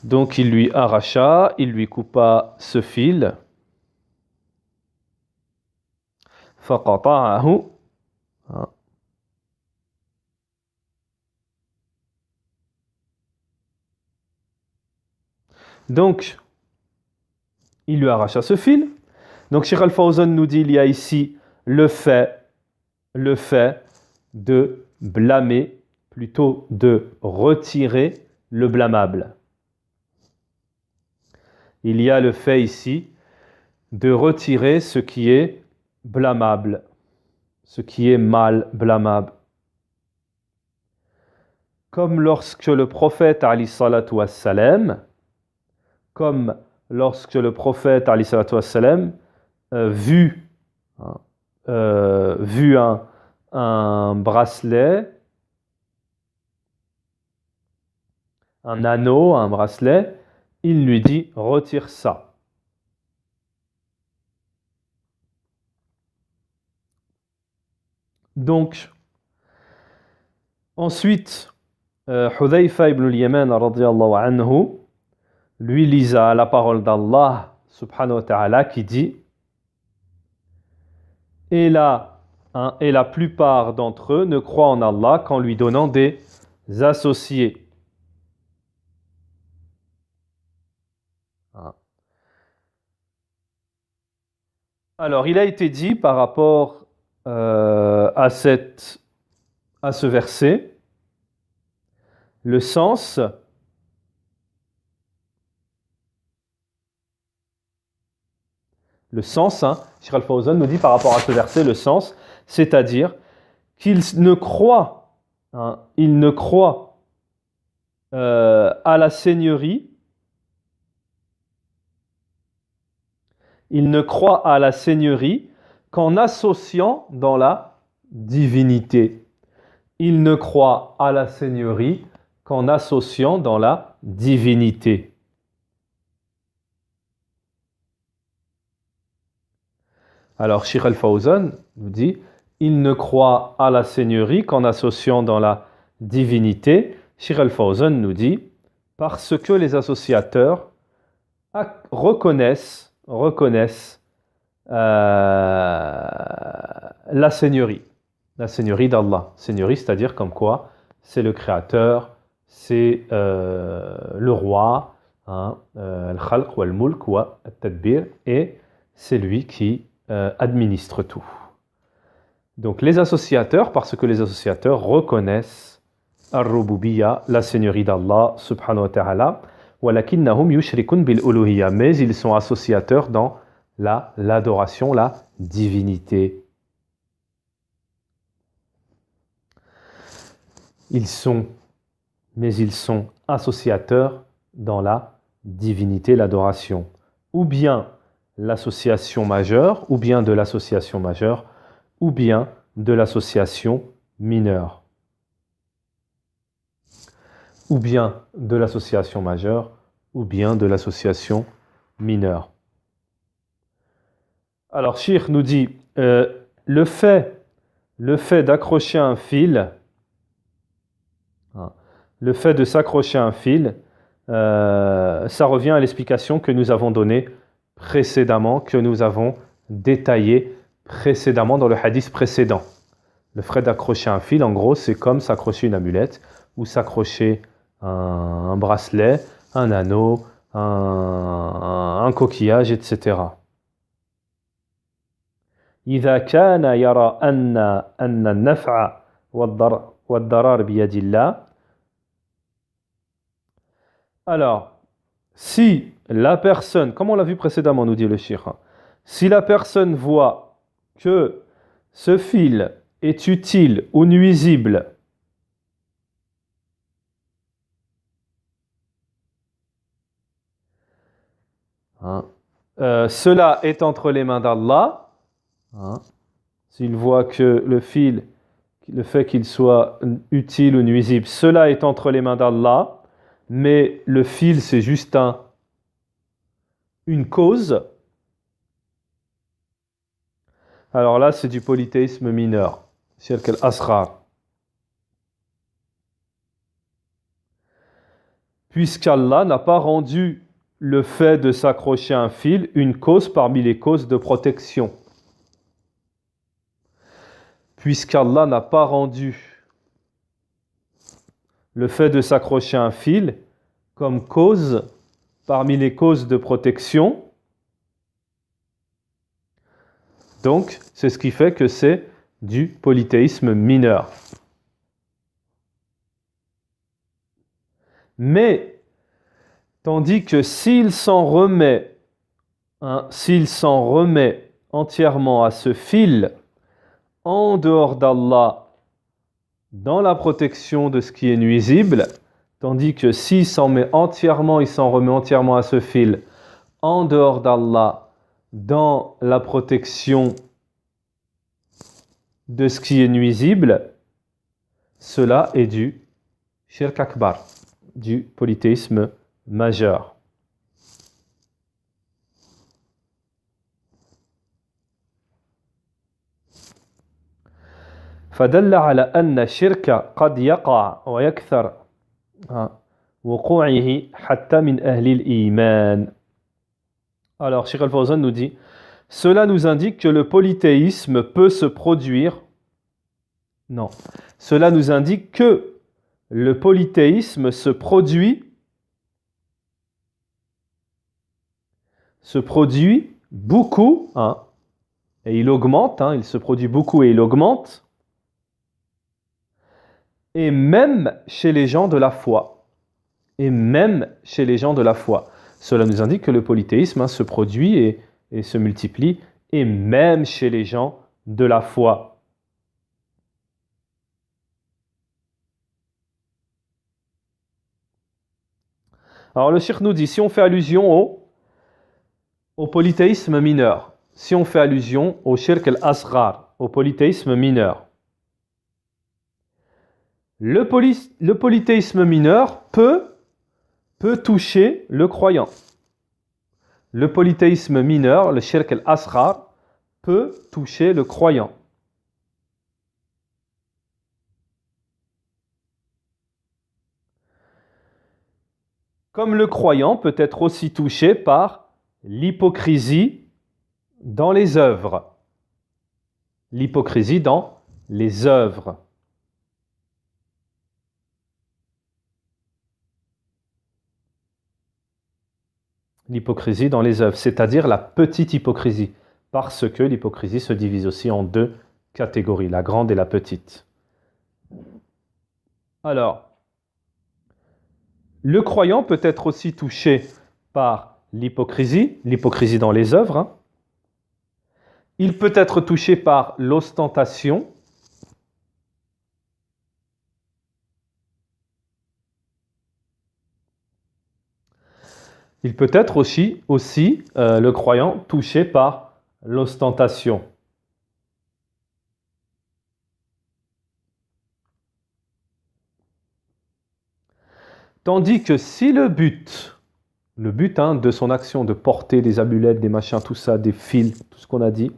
Donc il lui arracha, il lui coupa ce fil. فقطعه. Donc, il lui arracha ce fil. Donc, Cheikh Al-Fawzan nous dit, il y a ici le fait de blâmer, plutôt de retirer le blâmable. Il y a le fait ici de retirer ce qui est blâmable, ce qui est mal blâmable. Comme lorsque le prophète alayhi salatu wassalam, vu un bracelet, un anneau, un bracelet, il lui dit « retire ça ». Donc, ensuite, Hudayfa ibn al-Yaman radiyallahu anhu lui lisa la parole d'Allah subhanahu wa ta'ala qui dit et la plupart d'entre eux ne croient en Allah qu'en lui donnant des associés. Alors, il a été dit par rapport à ce verset, le sens Cheikh Al-Fawzan nous dit par rapport à ce verset, le sens, c'est-à-dire qu'il ne croit, à la seigneurie, il ne croit à la seigneurie qu'en associant dans la divinité. Il ne croit à la seigneurie qu'en associant dans la divinité. Alors, Cheikh Al-Fawzan nous dit, il ne croit à la seigneurie qu'en associant dans la divinité. Cheikh Al-Fawzan nous dit, parce que les associateurs reconnaissent la seigneurie d'Allah. Seigneurie, c'est-à-dire comme quoi c'est le créateur, c'est le roi, al-khalq wa al-mulk wa al-tadbir, et c'est lui qui administre tout. Donc les associateurs, parce que les associateurs reconnaissent ar-rububiyya, la seigneurie d'Allah subhanahu wa ta'ala, walakinnahum yushrikun bil uluhiyya, mais ils sont associateurs dans l'adoration, la divinité. Ils sont associateurs dans la divinité, l'adoration. Ou bien l'association majeure, ou bien de l'association majeure, ou bien de l'association mineure. Ou bien de l'association majeure, ou bien de l'association mineure. Alors, Cheikh nous dit, le fait d'accrocher un fil, le fait de s'accrocher à un fil, ça revient à l'explication que nous avons donnée précédemment, que nous avons détaillée précédemment dans le hadith précédent. Le fait d'accrocher un fil, en gros, c'est comme s'accrocher une amulette ou s'accrocher un bracelet, un anneau, un coquillage, etc. إذا كان يرى أن النفع والضرر بيد الله. Alors, si la personne, comme on l'a vu précédemment, nous dit le cheikh, si la personne voit que ce fil est utile ou nuisible, cela est entre les mains d'Allah. S'il voit que le fil, le fait qu'il soit utile ou nuisible, cela est entre les mains d'Allah, mais le fil c'est juste une cause. Alors là, c'est du polythéisme mineur, shirk al-asghar. Puisqu'Allah n'a pas rendu le fait de s'accrocher à un fil une cause parmi les causes de protection. Puisqu'Allah n'a pas rendu le fait de s'accrocher à un fil comme cause parmi les causes de protection, donc c'est ce qui fait que c'est du polythéisme mineur. Mais, tandis que s'il s'en remet entièrement à ce fil, en dehors d'Allah, dans la protection de ce qui est nuisible, tandis que s'il s'en remet entièrement à ce fil, en dehors d'Allah, dans la protection de ce qui est nuisible, cela est du shirk akbar, du polythéisme majeur. فدل على أن الشرك قد يقع ويكثر وقوعه حتى من أهل الإيمان. Alors, Cheikh Al-Fawzan nous dit, cela nous indique que le polythéisme peut se produire. Non, cela nous indique que le polythéisme se produit beaucoup, et il augmente, il se produit beaucoup et il augmente, et même chez les gens de la foi. Et même chez les gens de la foi. Cela nous indique que le polythéisme se produit et se multiplie, et même chez les gens de la foi. Alors le cheikh nous dit, si on fait allusion au polythéisme mineur, si on fait allusion au shirk al-asghar, au polythéisme mineur, le polythéisme mineur peut toucher le croyant. Le polythéisme mineur, le shirk al-asghar, peut toucher le croyant. Comme le croyant peut être aussi touché par l'hypocrisie dans les œuvres. L'hypocrisie dans les œuvres. L'hypocrisie dans les œuvres, c'est-à-dire la petite hypocrisie, parce que l'hypocrisie se divise aussi en deux catégories, la grande et la petite. Alors, le croyant peut être aussi touché par l'hypocrisie dans les œuvres. Il peut être touché par l'ostentation. Il peut être aussi le croyant touché par l'ostentation. Tandis que si le but de son action, de porter des amulettes, des machins, tout ça, des fils, tout ce qu'on a dit,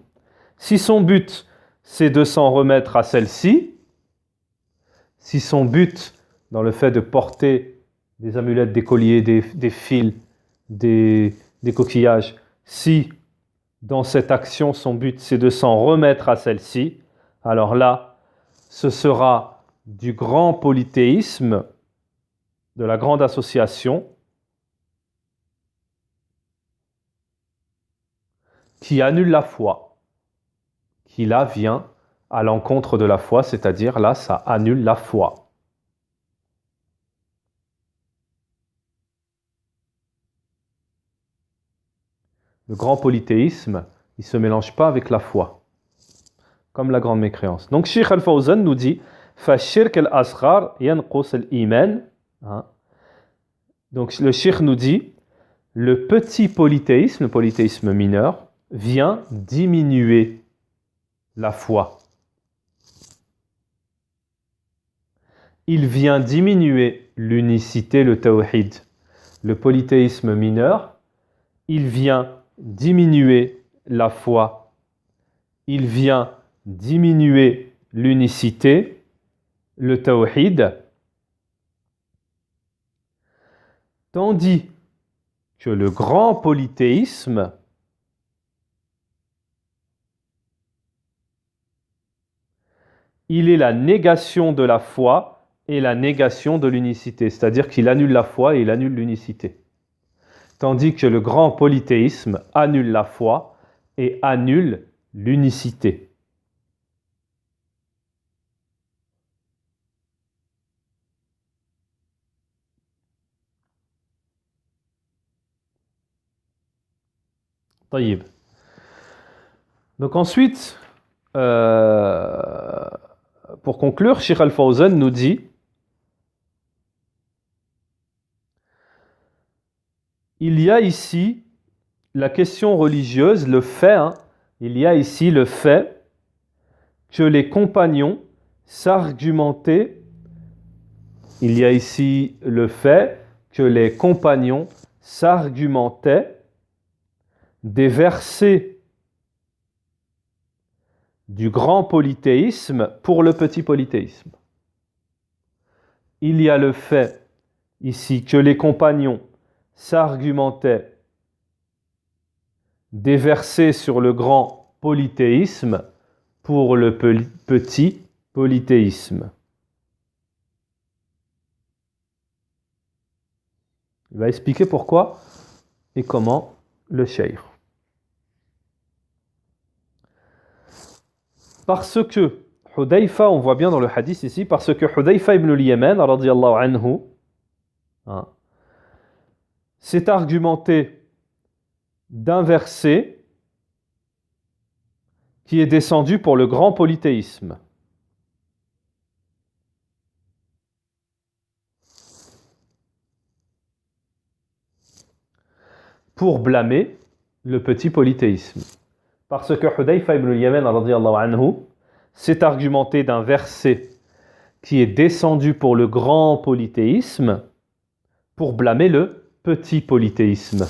si son but c'est de s'en remettre à celle-ci, si son but dans le fait de porter des amulettes, des colliers, des fils, des coquillages, si dans cette action son but c'est de s'en remettre à celle-ci, alors là, ce sera du grand polythéisme, de la grande association, qui annule la foi, qui là vient à l'encontre de la foi, c'est-à-dire là, ça annule la foi. Le grand polythéisme, il ne se mélange pas avec la foi, comme la grande mécréance. Donc, Sheikh Al-Fawzan nous dit فَالشِّرْكَ الْأَصْغَرْ يَنْقُص الْإِيمَانِ. Donc, le Sheikh nous dit le petit polythéisme, le polythéisme mineur, vient diminuer la foi. Il vient diminuer l'unicité, le tawhid. Le polythéisme mineur, il vient diminuer la foi. Il vient diminuer l'unicité, le tawhid. Tandis que le grand polythéisme, il est la négation de la foi et la négation de l'unicité, c'est-à-dire qu'il annule la foi et il annule l'unicité. Tandis que le grand polythéisme annule la foi et annule l'unicité. طيب. Donc ensuite, pour conclure, Sheikh Al-Fawzan nous dit il y a ici la question religieuse, le fait, il y a ici le fait que les compagnons s'argumentaient, il y a ici le fait que les compagnons s'argumentaient des versets du grand polythéisme pour le petit polythéisme. Il y a le fait ici que les compagnons s'argumentaient des versets sur le grand polythéisme pour le petit polythéisme. Il va expliquer pourquoi et comment le cheikh. Parce que Hudayfa, on voit bien dans le hadith ici, parce que Hudayfa ibn al-Yaman, radiyallahu anhu, s'est argumenté d'un verset qui est descendu pour le grand polythéisme. Pour blâmer le petit polythéisme. Parce que Hudayfa ibn al-Yaman radiyallahu anhu s'est argumenté d'un verset qui est descendu pour le grand polythéisme pour blâmer le petit polythéisme.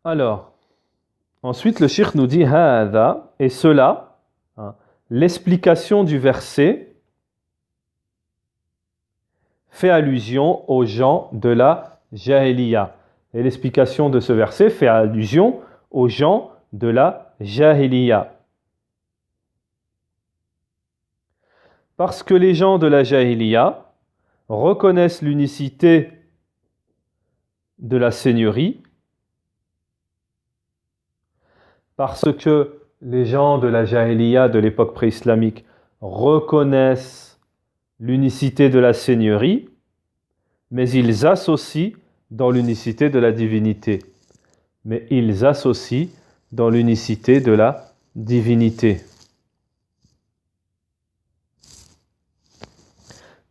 Alors, ensuite le cheikh nous dit Hada, et cela, l'explication du verset fait allusion aux gens de la Jahiliya. Et l'explication de ce verset fait allusion aux gens de la Jahiliya. Parce que les gens de la Jahiliya reconnaissent l'unicité de la seigneurie, parce que les gens de la Jahiliya de l'époque pré-islamique reconnaissent l'unicité de la seigneurie, mais ils associent dans l'unicité de la divinité. mais ils associent dans l'unicité de la divinité.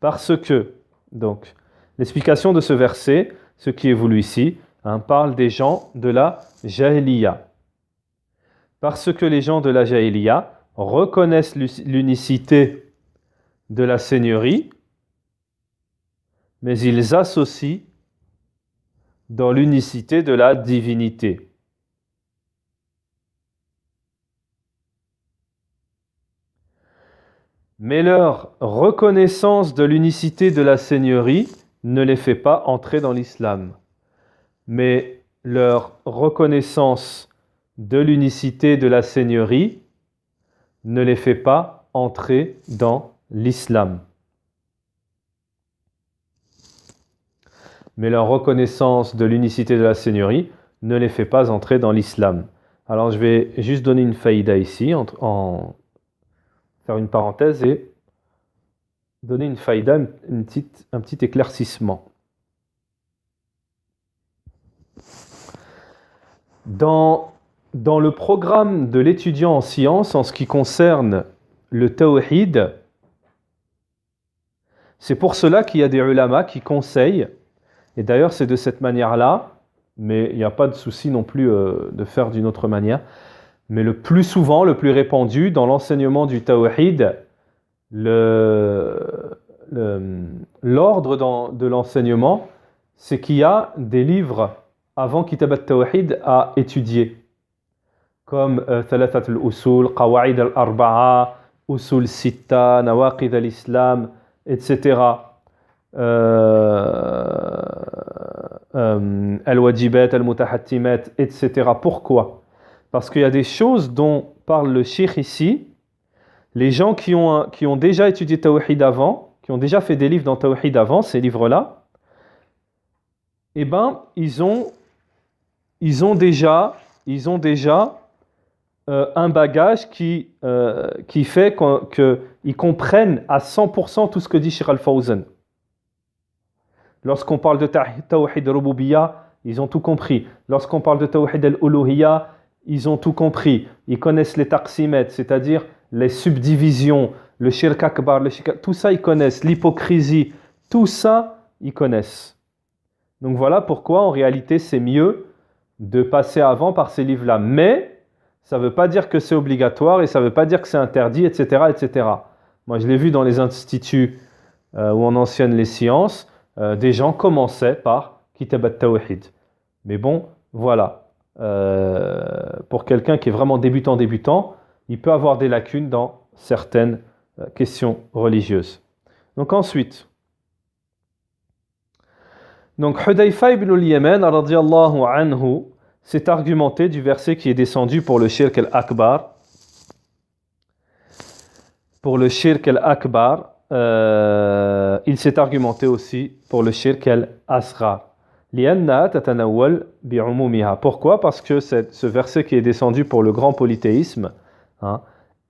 Parce que, donc, l'explication de ce verset, ce qui est voulu ici, parle des gens de la Jahiliya. Parce que les gens de la Jahiliya reconnaissent l'unicité de la Seigneurie, mais ils associent dans l'unicité de la divinité. Mais leur reconnaissance de l'unicité de la Seigneurie ne les fait pas entrer dans l'islam. Mais leur reconnaissance de l'unicité de la Seigneurie ne les fait pas entrer dans l'islam. Mais leur reconnaissance de l'unicité de la Seigneurie ne les fait pas entrer dans l'islam. Alors je vais juste donner une faïda ici, faire une parenthèse et donner une faïda, un petit éclaircissement. Dans le programme de l'étudiant en sciences, en ce qui concerne le tawhid, c'est pour cela qu'il y a des ulama qui conseillent, et d'ailleurs c'est de cette manière-là, mais il n'y a pas de souci non plus de faire d'une autre manière, mais le plus souvent, le plus répandu dans l'enseignement du tawhid, l'ordre de l'enseignement, c'est qu'il y a des livres avant Kitab al-Tawhid à étudier, comme Thalathat al-Usul, Qawa'id al-Arba'a, Usul Sitta, Nawaqid al-Islam, etc. Al-Wajibat, Al-Mutahattimat, etc. Pourquoi ? Parce qu'il y a des choses dont parle le Cheikh ici. Les gens qui ont déjà étudié Tawhid avant, qui ont déjà fait des livres dans Tawhid avant, ces livres-là, eh ben, ils ont déjà un bagage qui fait qu'ils comprennent à 100% tout ce que dit Cheikh Al-Fawzan. Lorsqu'on parle de Tawhid Rububiyya, ils ont tout compris. Lorsqu'on parle de Tawhid Al-Uluhiyya, ils ont tout compris. Ils connaissent les taqsimet, c'est-à-dire les subdivisions, le shirk akbar, tout ça ils connaissent, l'hypocrisie, tout ça ils connaissent. Donc voilà pourquoi en réalité c'est mieux de passer avant par ces livres-là. Mais ça ne veut pas dire que c'est obligatoire et ça ne veut pas dire que c'est interdit, etc., etc. Moi je l'ai vu dans les instituts où on enseigne les sciences, des gens commençaient par Kitab al-Tawhid. Mais bon, voilà. Pour quelqu'un qui est vraiment débutant, il peut avoir des lacunes dans certaines questions religieuses. Donc ensuite, Hudayfa ibn al-Yaman radiyallahu anhu s'est argumenté du verset qui est descendu pour le shirk al-akbar. Pour le shirk al-akbar, il s'est argumenté aussi pour le shirk al-asghar. Pourquoi ? Parce que ce verset qui est descendu pour le grand polythéisme,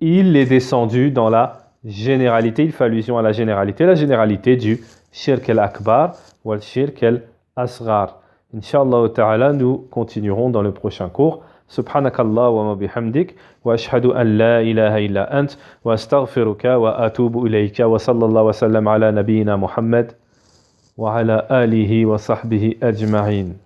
il est descendu dans la généralité, il fait allusion à la généralité du shirk al-akbar ou al shirk al-asghar. Inch'Allah ta'ala, nous continuerons dans le prochain cours. Subhanakallah wa bihamdik wa ashhadu an la ilaha illa ant wa astaghfiruka wa atubu ilayka wa sallallahu wa sallam ala nabiyyina Muhammad wa ala alihi wa sahbihi ajma'in.